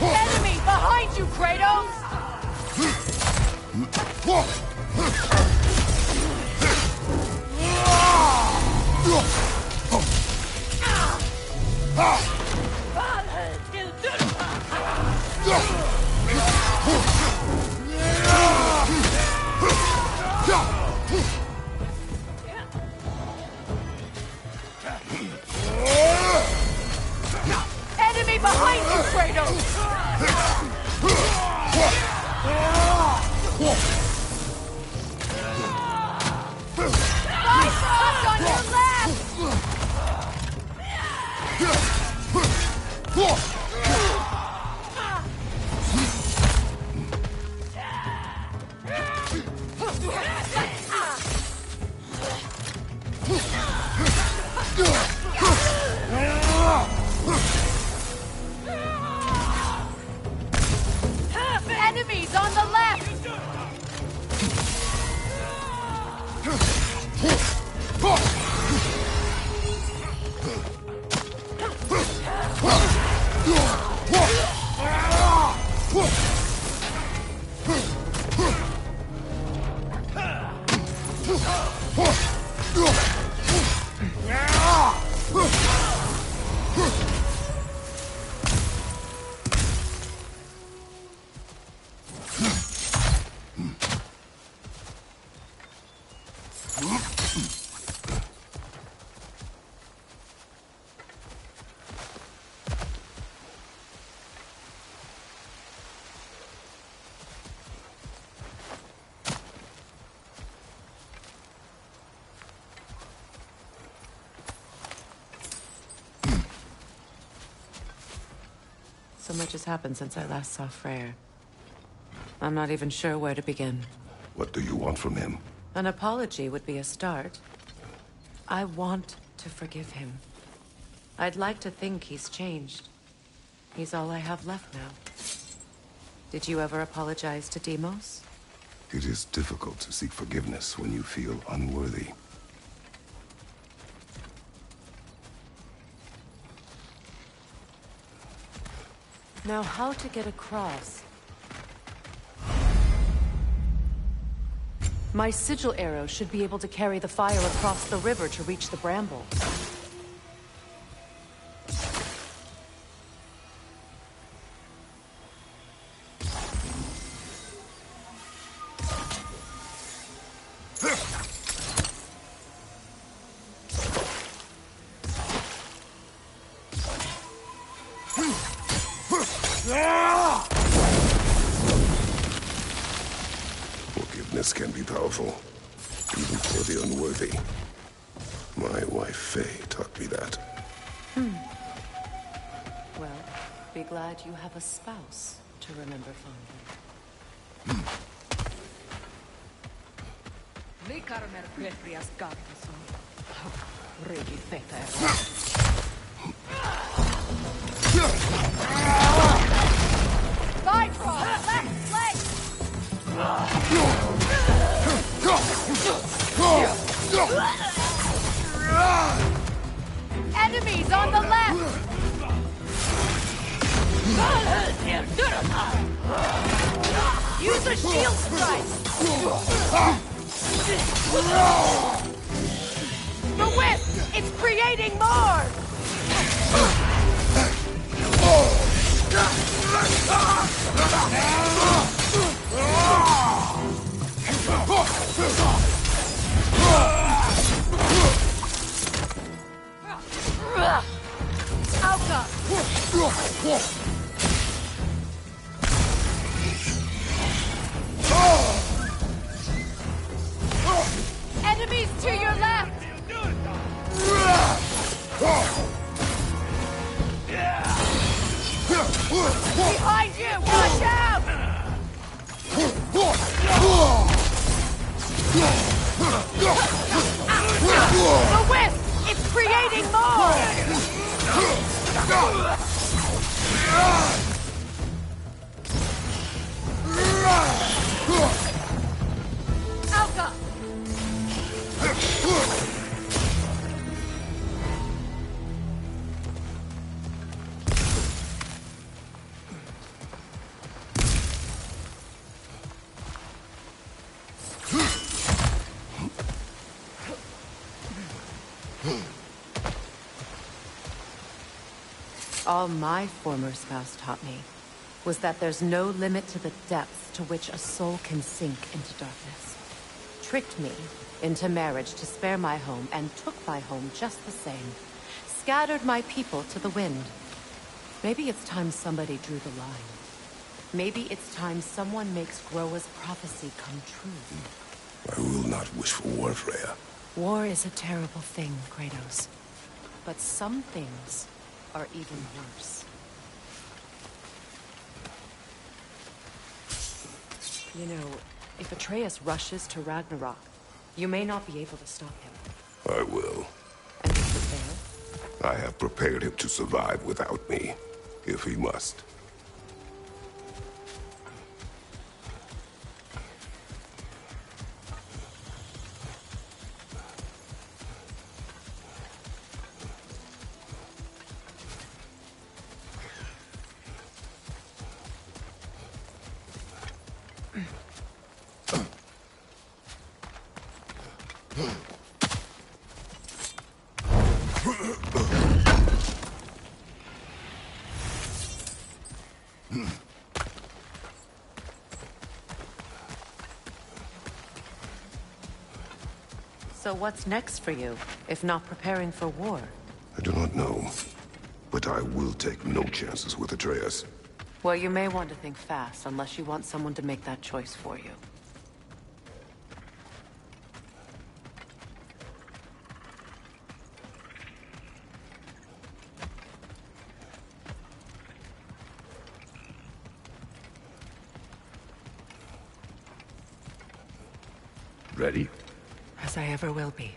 Enemy behind you, Kratos! Enemy behind you, Kratos! Bifrost on your left! Enemies on the left! So much has happened since I last saw Freyr. I'm not even sure where to begin. What do you want from him? An apology would be a start. I want to forgive him. I'd like to think he's changed. He's all I have left now. Did you ever apologize to Deimos? It is difficult to seek forgiveness when you feel unworthy. Now, how to get across? My sigil arrow should be able to carry the fire across the river to reach the brambles. powerful, even for the unworthy. My wife, Faye, taught me that. Well, be glad you have a spouse to remember fondly. Bifrost, left leg! Enemies on the left! Use a shield strike! The whip! It's creating more! Alka! Enemies to your left! Behind you! Watch out! The wisp! It's creating more! Alka! All my former spouse taught me was that there's no limit to the depth to which a soul can sink into darkness. Tricked me into marriage to spare my home and took my home just the same. Scattered my people to the wind. Maybe it's time somebody drew the line. Maybe it's time someone makes Groa's prophecy come true. I will not wish for war, Freya. War is a terrible thing, Kratos. But some things are even worse. You know, if Atreus rushes to Ragnarok, you may not be able to stop him. I will. And if you fail? I have prepared him to survive without me, if he must. So what's next for you, if not preparing for war? I do not know, but I will take no chances with Atreus. Well, you may want to think fast, unless you want someone to make that choice for you. Ready? As I ever will be.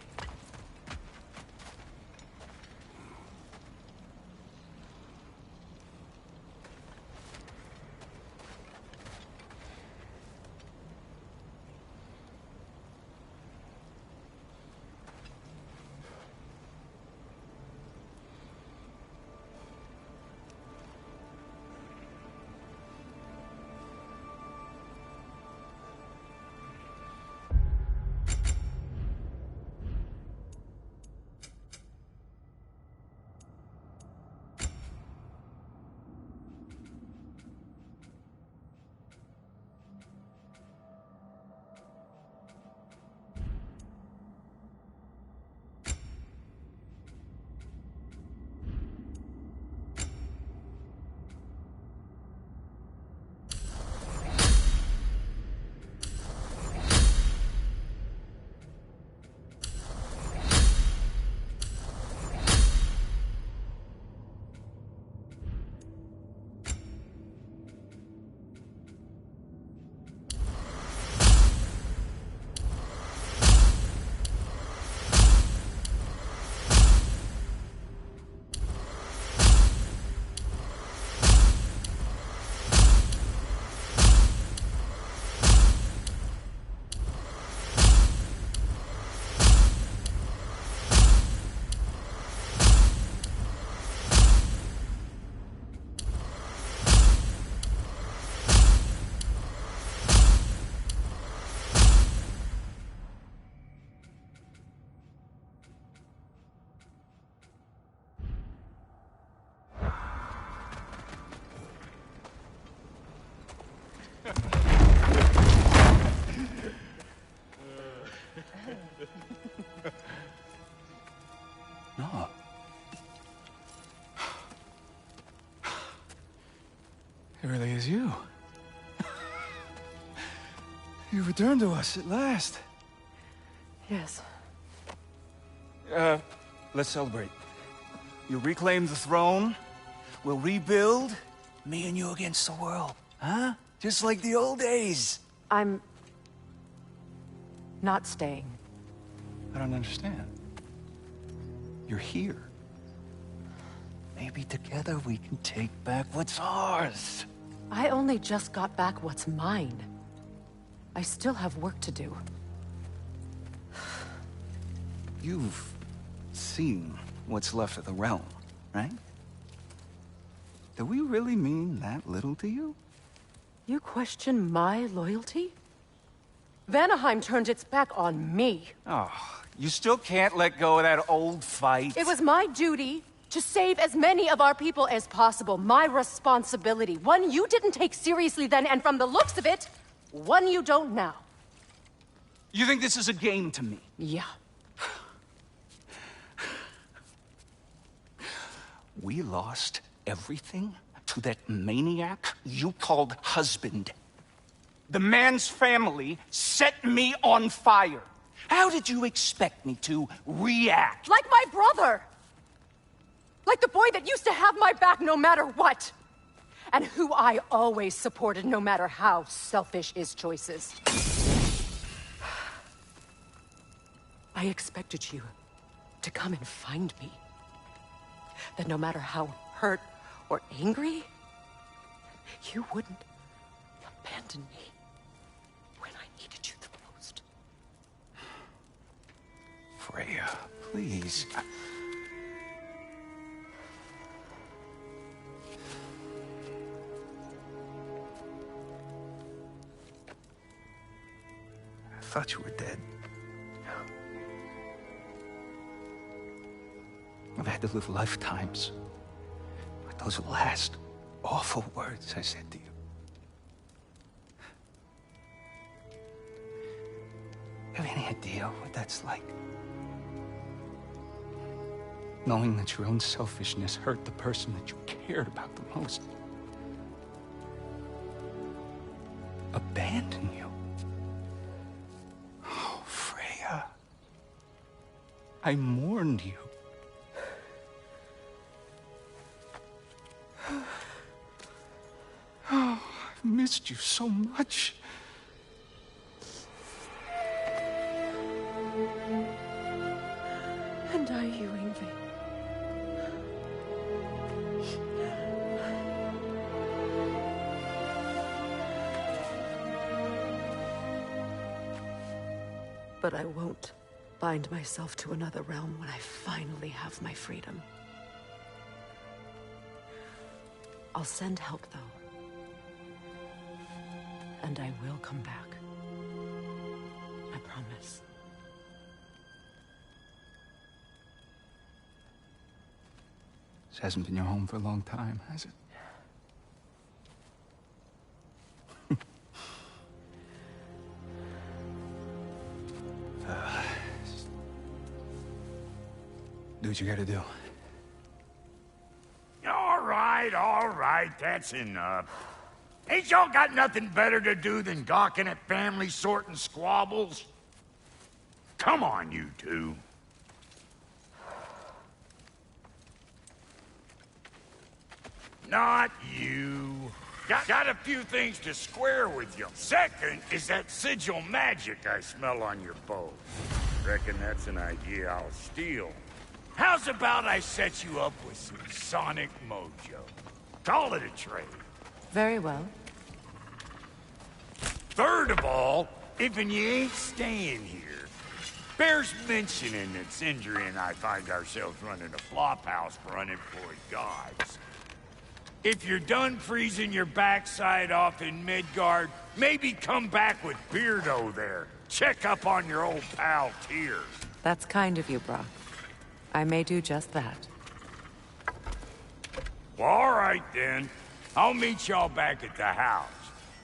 really is you. You returned to us at last. Yes. Let's celebrate. You reclaim the throne. We'll rebuild. Me and you against the world. Huh? Just like the old days. I'm... not staying. I don't understand. You're here. Maybe together we can take back what's ours. I only just got back what's mine. I still have work to do. You've seen what's left of the realm, right? Do we really mean that little to you? You question my loyalty? Vanaheim turned its back on me. Oh, you still can't let go of that old fight. It was my duty to save as many of our people as possible. My responsibility. One you didn't take seriously then, and from the looks of it, one you don't now. You think this is a game to me? Yeah. We lost everything to that maniac you called husband. The man's family set me on fire. How did you expect me to react? Like my brother! Like the boy that used to have my back no matter what! And who I always supported no matter how selfish his choices. I expected you to come and find me. That no matter how hurt or angry, you wouldn't abandon me when I needed you the most. Freya, please. I thought you were dead. I've had to live lifetimes with those last awful words I said to you. Have any idea what that's like? Knowing that your own selfishness hurt the person that you cared about the most. Abandon you. Oh, Freya. I mourned you. Oh, I've missed you so much. And I you, Yngvi. But I won't bind myself to another realm when I finally have my freedom. I'll send help, though. And I will come back. I promise. This hasn't been your home for a long time, has it? Do what you gotta do. All right, that's enough. Ain't y'all got nothing better to do than gawking at family sorting squabbles? Come on, you two. Not you. Got a few things to square with you. Second is that sigil magic I smell on your bow. Reckon that's an idea I'll steal. How's about I set you up with some sonic mojo? Call it a trade. Very well. Third of all, if you ain't staying here, bears mentioning that Sindri and I find ourselves running a flop house for unemployed gods. If you're done freezing your backside off in Midgard, maybe come back with Beardo there. Check up on your old pal Tyr. That's kind of you, Brock. I may do just that. Well, all right, then. I'll meet y'all back at the house.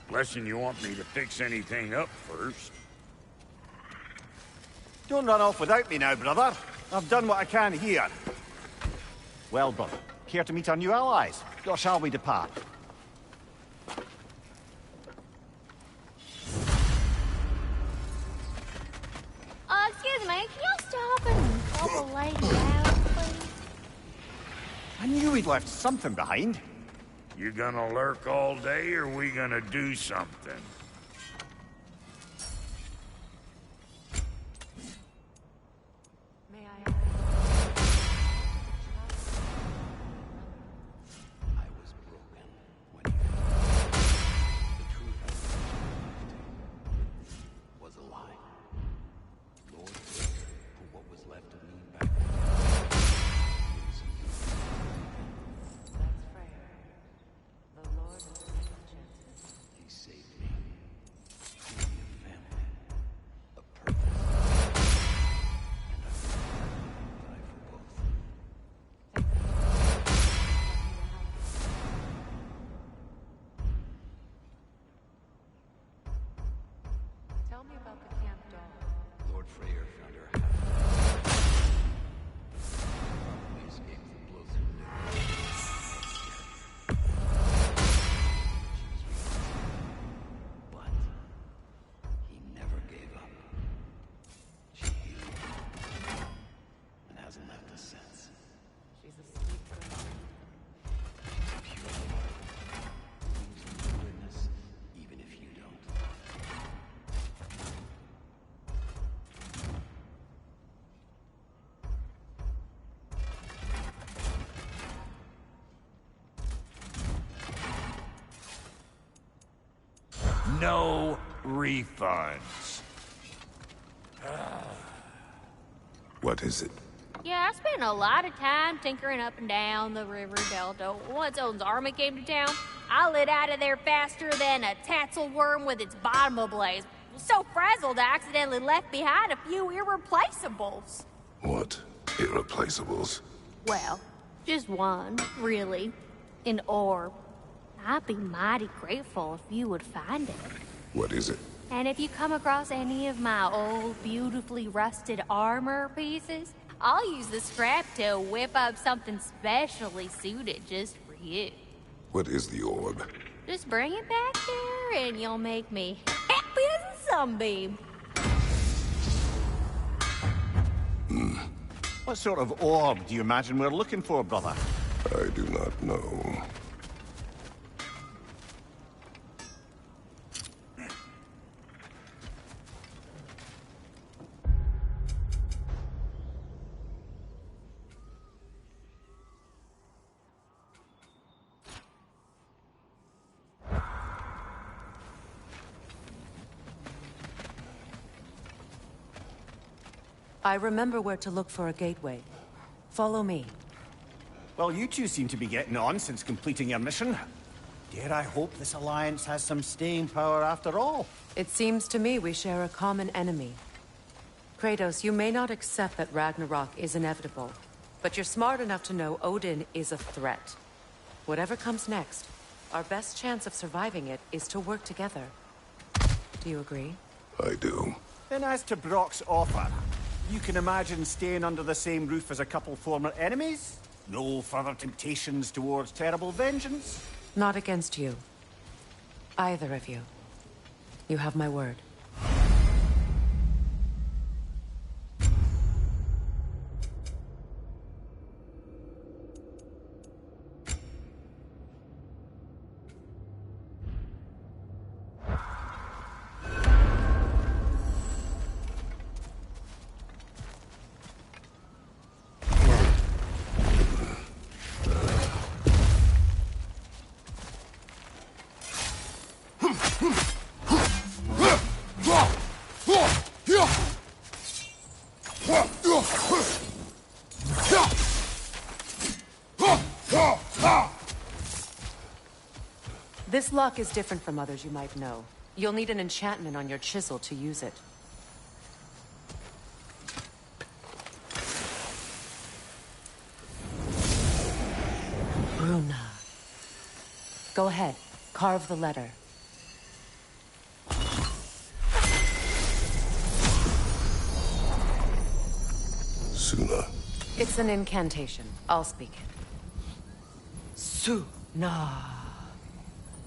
Blessing you want me to fix anything up first. Don't run off without me now, brother. I've done what I can here. Well, brother, care to meet our new allies? Or shall we depart? help a lady out, please? I knew we'd left something behind. You gonna lurk all day, or we gonna do something? May I? I was broken when the truth was a lie. Lord, for what was left of me back then. That's Freya. The Lord of Second Chances. He saved me. Gave me a family, a purpose, and I will die for both. Tell me about the camp dog. Lord Freyr found her half. Probably escaped the blow through Nick. She was responsible. But he never gave up. She healed him and hasn't left a since. She's a sweet girl. Pure heart. Believes in your goodness, even if you don't. No refunds. What is it? Yeah, I spent a lot of time tinkering up and down the river delta. Once Odin's army came to town, I lit out of there faster than a tassel worm with its bottom ablaze. So frazzled, I accidentally left behind a few irreplaceables. What? Irreplaceables? Well, just one, really. An orb. I'd be mighty grateful if you would find it. What is it? And if you come across any of my old, beautifully rusted armor pieces, I'll use the scrap to whip up something specially suited just for you. What is the orb? Just bring it back here and you'll make me happy as a sunbeam. What sort of orb do you imagine we're looking for, brother? I do not know. I remember where to look for a gateway. Follow me. Well, you two seem to be getting on since completing your mission. Dare I hope this alliance has some staying power after all? It seems to me we share a common enemy. Kratos, you may not accept that Ragnarok is inevitable, but you're smart enough to know Odin is a threat. Whatever comes next, our best chance of surviving it is to work together. Do you agree? I do. Then as to Brock's offer, you can imagine staying under the same roof as a couple former enemies? No further temptations towards terrible vengeance? Not against you. Either of you. You have my word. This lock is different from others you might know. You'll need an enchantment on your chisel to use it. Bruna. Go ahead. Carve the letter. Suna. It's an incantation. I'll speak it. Suna.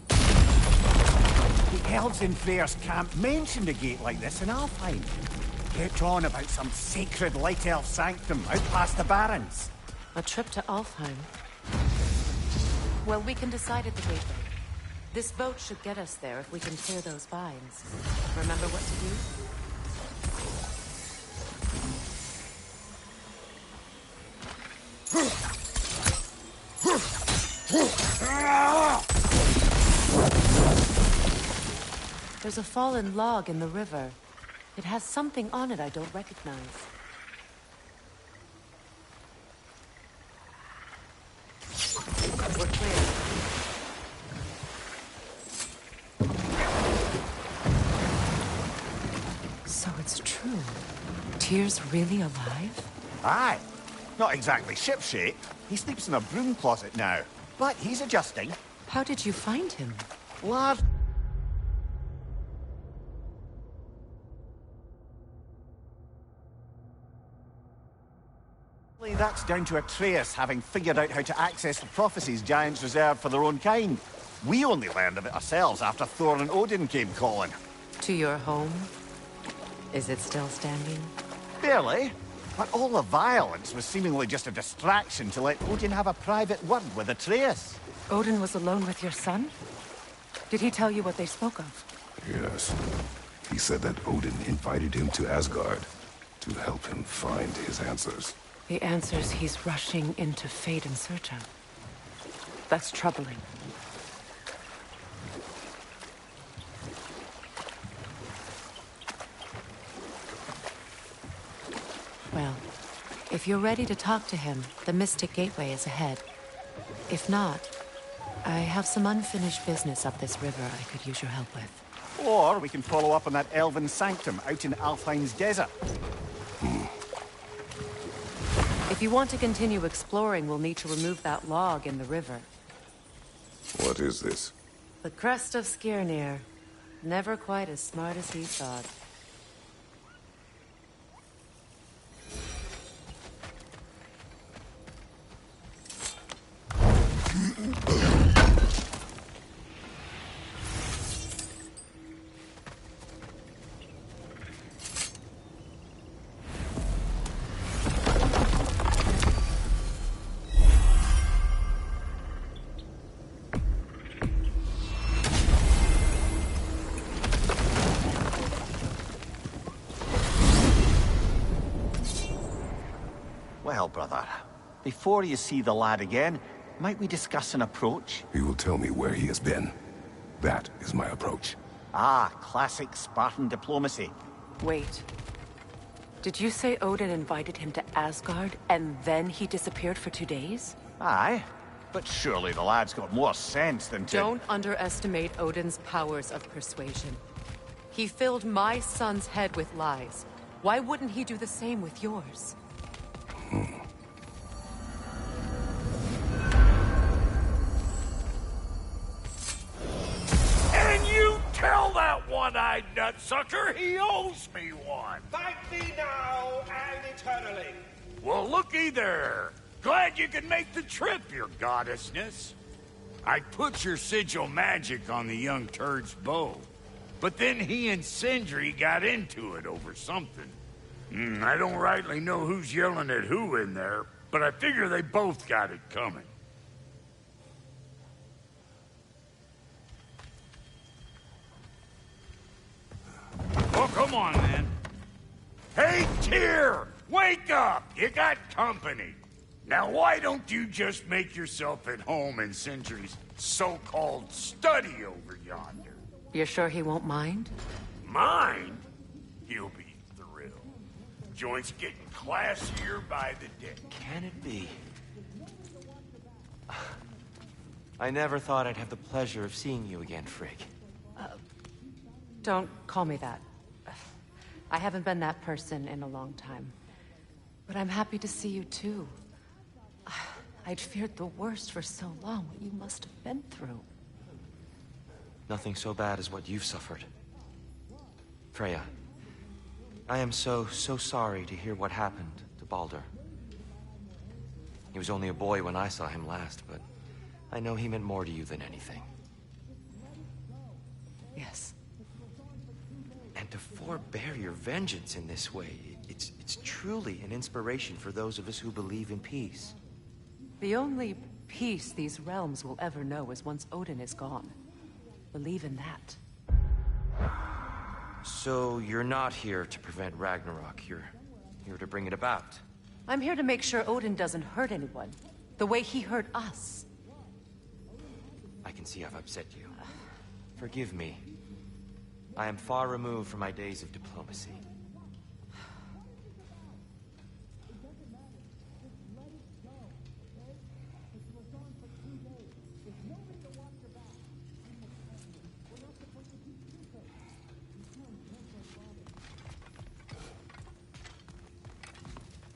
The elves in Freyr's camp mentioned a gate like this in Alfheim. kept on about some sacred light elf sanctum out past the Barrens. A trip to Alfheim. Well, we can decide at the gateway. This boat should get us there if we can clear those vines. Remember what to do? There's a fallen log in the river. It has something on it I don't recognize. We're clear. So it's true. Tyr's really alive? Aye. Not exactly shipshape. He sleeps in a broom closet now. But he's adjusting. How did you find him? Lad. That's down to Atreus having figured out how to access the prophecies giants reserved for their own kind. We only learned of it ourselves after Thor and Odin came calling. To your home? Is it still standing? Barely. But all the violence was seemingly just a distraction to let Odin have a private word with Atreus. Odin was alone with your son? Did he tell you what they spoke of? Yes. He said that Odin invited him to Asgard to help him find his answers. The answers he's rushing into fate in search of. That's troubling. Well, if you're ready to talk to him, the Mystic Gateway is ahead. If not, I have some unfinished business up this river I could use your help with. Or we can follow up on that elven sanctum out in Alfheim's desert. If you want to continue exploring, we'll need to remove that log in the river. What is this? The crest of Skirnir. Never quite as smart as he thought. Well, brother, before you see the lad again, might we discuss an approach? He will tell me where he has been. That is my approach. Ah, classic Spartan diplomacy. Wait. Did you say Odin invited him to Asgard, and then he disappeared for 2 days? Aye, but surely the lad's got more sense than to... Don't underestimate Odin's powers of persuasion. He filled my son's head with lies. Why wouldn't he do the same with yours? And you tell that one-eyed nutsucker he owes me one. Thank thee now and eternally. Well, looky there. Glad you can make the trip, your goddessness. I put your sigil magic on the young turd's bow, but then he and Sindri got into it over something. I don't rightly know who's yelling at who in there, but I figure they both got it coming. Oh, come on, man. Hey, Tyr! Wake up! You got company. Now, why don't you just make yourself at home in Sindri's so-called study over yonder? You're sure he won't mind? Mind? He'll be thrilled. Joint's getting classier by the day. Can it be? I never thought I'd have the pleasure of seeing you again, Frigg. Don't call me that. I haven't been that person in a long time. But I'm happy to see you too. I'd feared the worst for so long, what you must have been through. Nothing so bad as what you've suffered. Freya, I am so sorry to hear what happened to Baldur. He was only a boy when I saw him last, but I know he meant more to you than anything. Yes. And And to forbear your vengeance in this way, it's truly an inspiration for those of us who believe in peace. The only peace these realms will ever know is once Odin is gone. Believe in that. So you're not here to prevent Ragnarok, you're here to bring it about. I'm here to make sure Odin doesn't hurt anyone, the way he hurt us. I can see I've upset you. Forgive me. I am far removed from my days of diplomacy.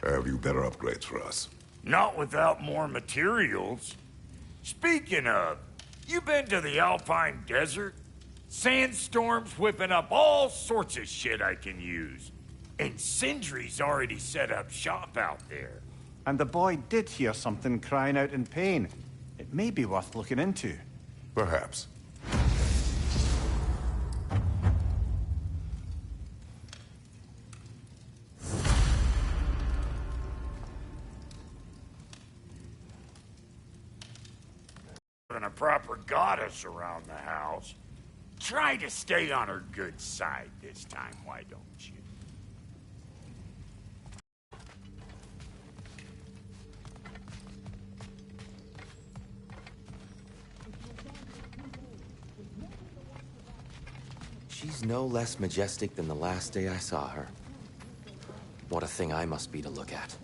Have you better upgrades for us? Not without more materials. Speaking of, you been to the Alpine Desert? Sandstorms whipping up all sorts of shit I can use. And Sindri's already set up shop out there. And the boy did hear something crying out in pain. It may be worth looking into. Perhaps. And a proper goddess around the house. Try to stay on her good side this time, why don't you? She's no less majestic than the last day I saw her. What a thing I must be to look at.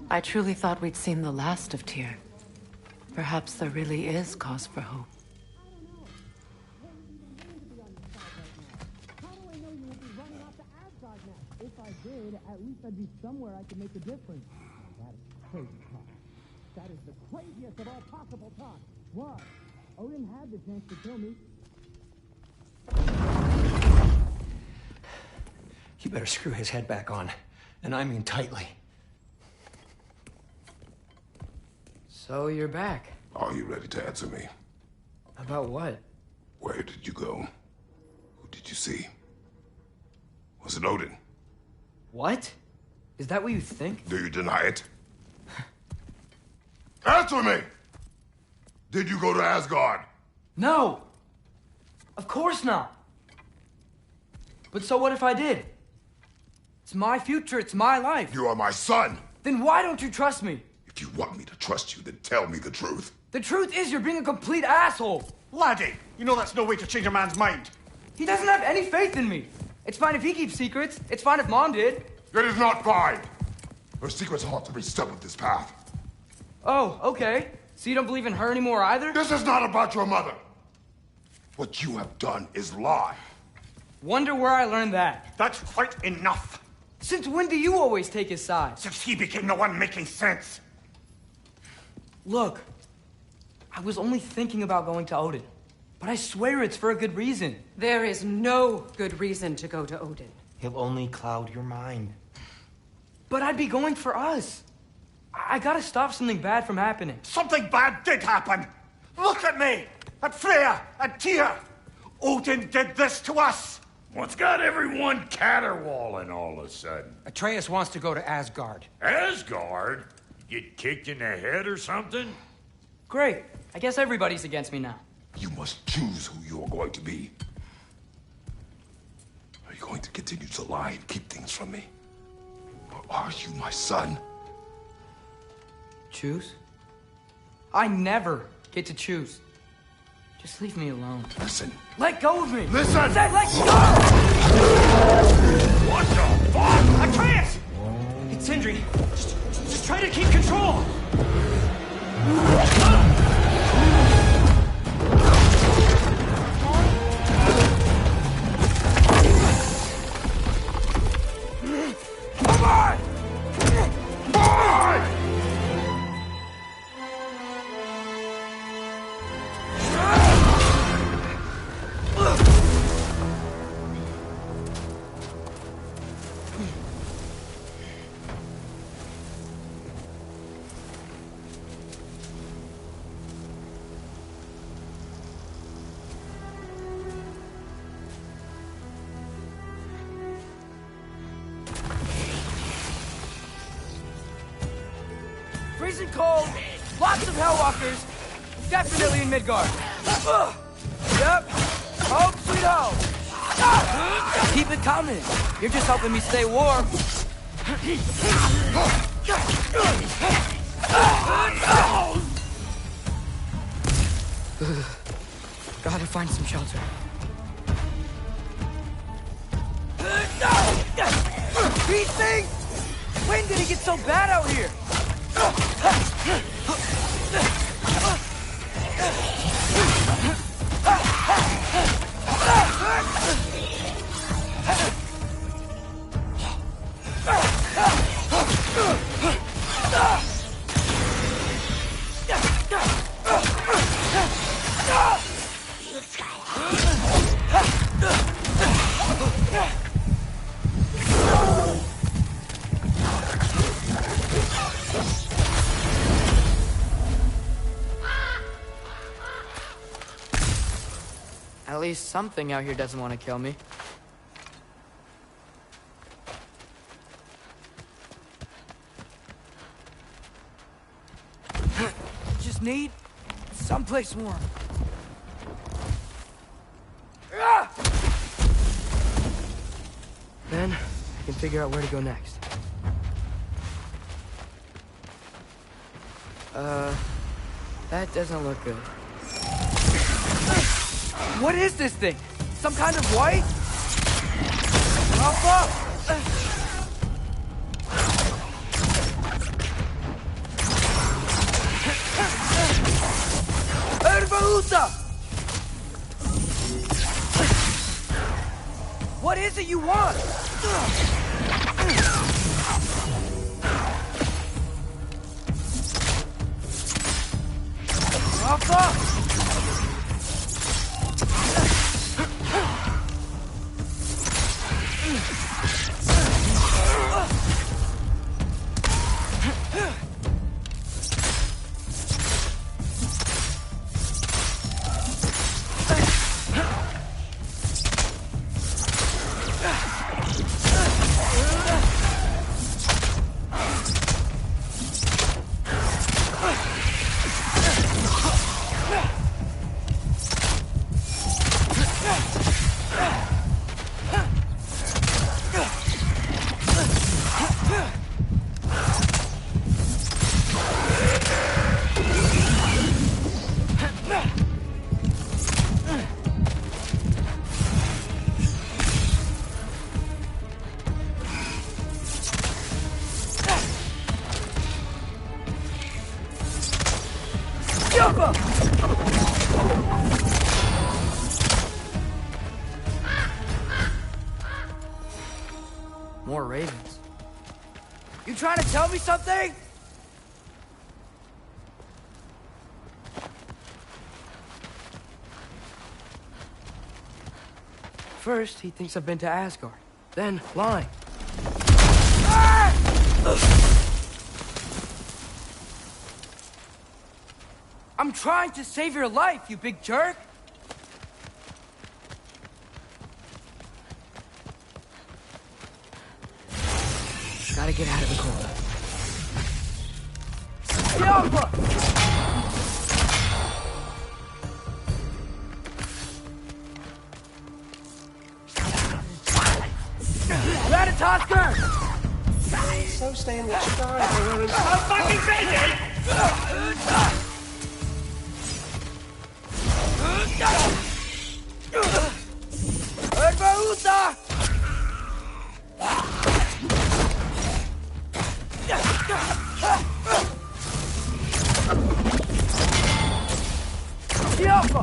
I truly thought we'd seen the last of Tyr. Perhaps there really is cause for hope. If I did, at least I'd be somewhere I could make a difference. That is crazy talk. That is the craziest of all possible talk. What? Odin had the chance to kill me. You better screw his head back on. And I mean tightly. So you're back. Are you ready to answer me? About what? Where did you go? Who did you see? Was it Odin? What? Is that what you think? Do you deny it? Answer me! Did you go to Asgard? No! Of course not! But so what if I did? It's my future, it's my life. You are my son! Then why don't you trust me? If you want me to trust you, then tell me the truth. The truth is you're being a complete asshole! Laddie, you know that's no way to change a man's mind. He doesn't have any faith in me. It's fine if he keeps secrets. It's fine if Mom did. It is not fine! Her secrets haunt every step of this path. Oh, okay. So you don't believe in her anymore either? This is not about your mother. What you have done is lie. Wonder where I learned that. That's quite enough. Since when do you always take his side? Since he became the one making sense. Look, I was only thinking about going to Odin. But I swear it's for a good reason. There is no good reason to go to Odin. He'll only cloud your mind. But I'd be going for us. I gotta stop something bad from happening. Something bad did happen. Look at me, at Freya, at Tyr. Odin did this to us. What's got everyone caterwauling all of a sudden? Atreus wants to go to Asgard. Asgard? You get kicked in the head or something? Great. I guess everybody's against me now. You must choose who you are going to be. Are you going to continue to lie and keep things from me? Or are you my son? Choose? I never get to choose. Just leave me alone. Listen. Let go of me! Listen! I said let go! What the fuck? Atreus! It's Sindri. Just try to keep control! Come on! Come on! freezing cold, lots of Hellwalkers, definitely in Midgard. Yep, home sweet home. Keep it coming. You're just helping me stay warm. Gotta find some shelter. These things! When did it get so bad out here? At least something out here doesn't want to kill me. Just need someplace warm. Then I can figure out where to go next. That doesn't look good. What is this thing? Some kind of white? Alpha? Ervauta! What is it you want? Alpha? More ravens. You trying to tell me something? First, he thinks I've been to Asgard. Then, lying. I'm trying to save your life, you big jerk! Gotta get out of the cold. Ratatosker! So stay in the sky. I'm fucking busy! Ervauta! Alpha!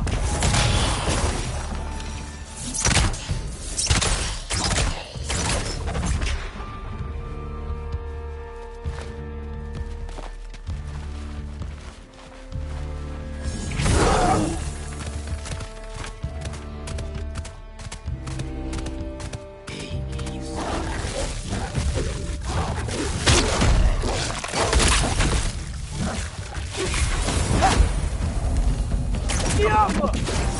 Alpha!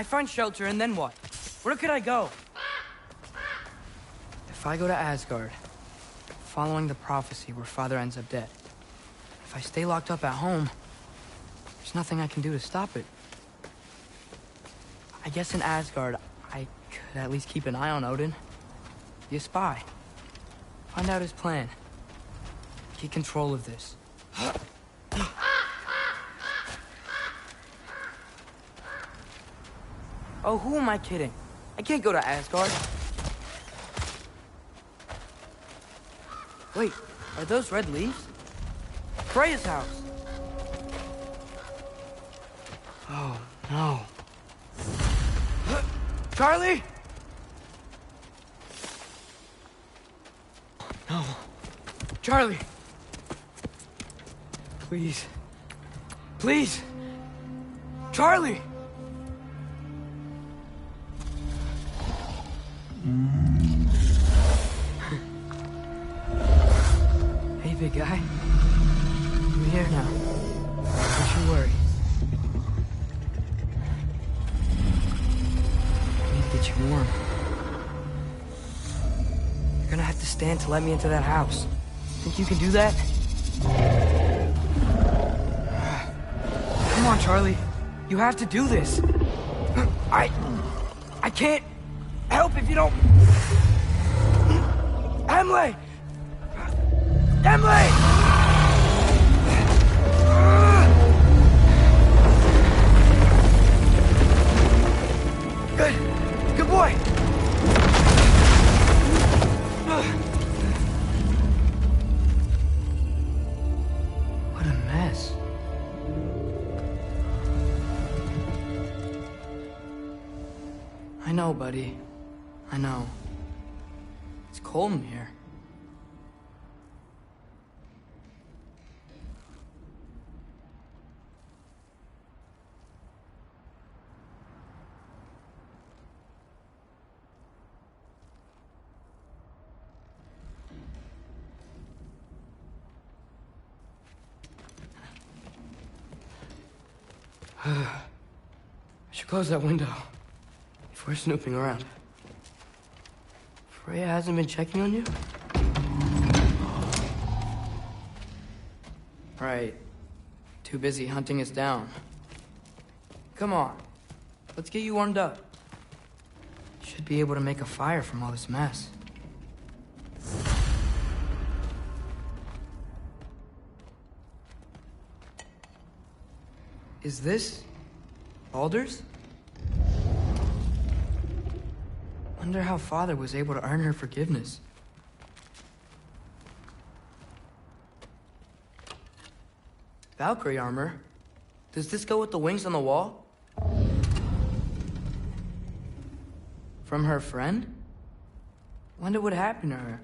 I find shelter, and then what? Where could I go? If I go to Asgard, following the prophecy where Father ends up dead, if I stay locked up at home, there's nothing I can do to stop it. I guess in Asgard, I could at least keep an eye on Odin. Be a spy. Find out his plan. Get control of this. Oh, who am I kidding? I can't go to Asgard. Wait, are those red leaves? Freya's house. Oh, no. Charlie? No. Charlie! Please. Please! Charlie! Hey, big guy. I'm here now. Don't you worry. I need to get you warm. You're gonna have to stand to let me into that house. Think you can do that? Come on, Charlie. You have to do this. I can't help if you don't... Emily! Emily! Good boy! What a mess. I know, buddy. I know. It's cold in here. I should close that window before snooping around. Freya hasn't been checking on you? Right. Too busy hunting us down. Come on. Let's get you warmed up. Should be able to make a fire from all this mess. Is this Baldur's? Wonder how Father was able to earn her forgiveness. Valkyrie armor? Does this go with the wings on the wall? From her friend? Wonder what happened to her.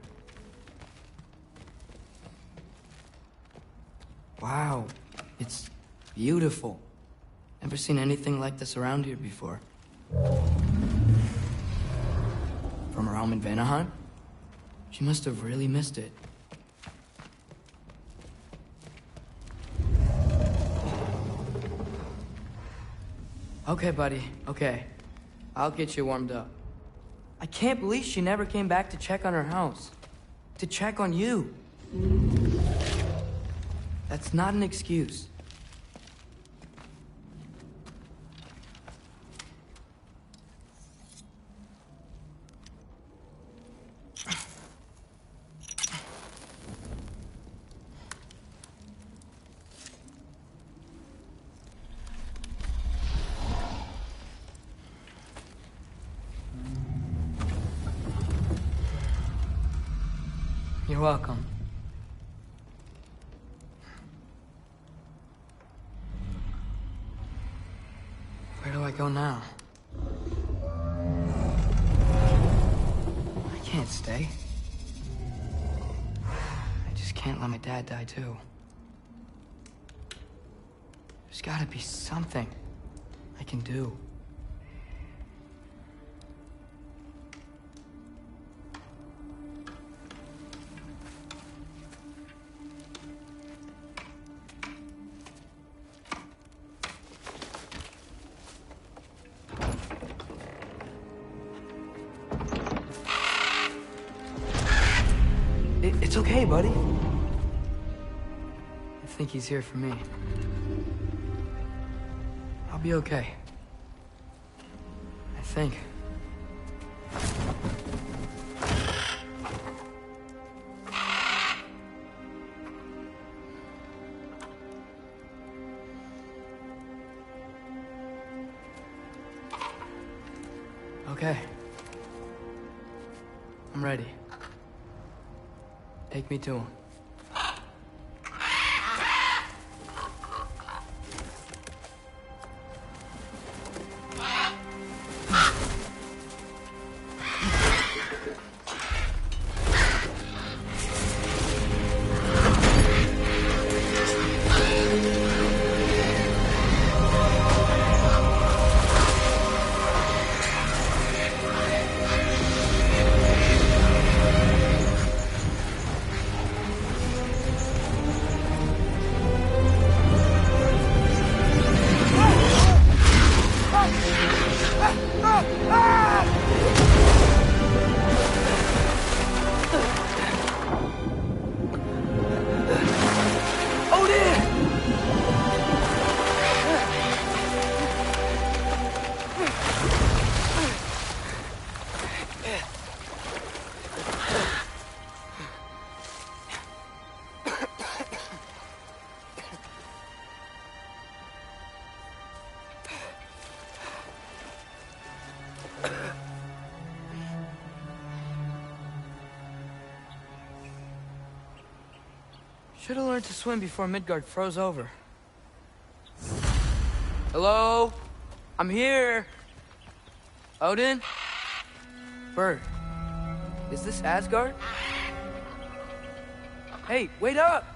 Wow, it's beautiful. Never seen anything like this around here before. From her home in Vanaheim? She must have really missed it. Okay, buddy, okay. I'll get you warmed up. I can't believe she never came back to check on her house. To check on you. That's not an excuse. You're welcome. Where do I go now? I can't stay. I just can't let my dad die too. There's gotta be something I can do. It's okay, buddy. I think he's here for me. I'll be okay. I think. Okay. I'm ready. Take me to him. Should have learned to swim before Midgard froze over. Hello? I'm here. Odin? Bird. Is this Asgard? Hey, wait up!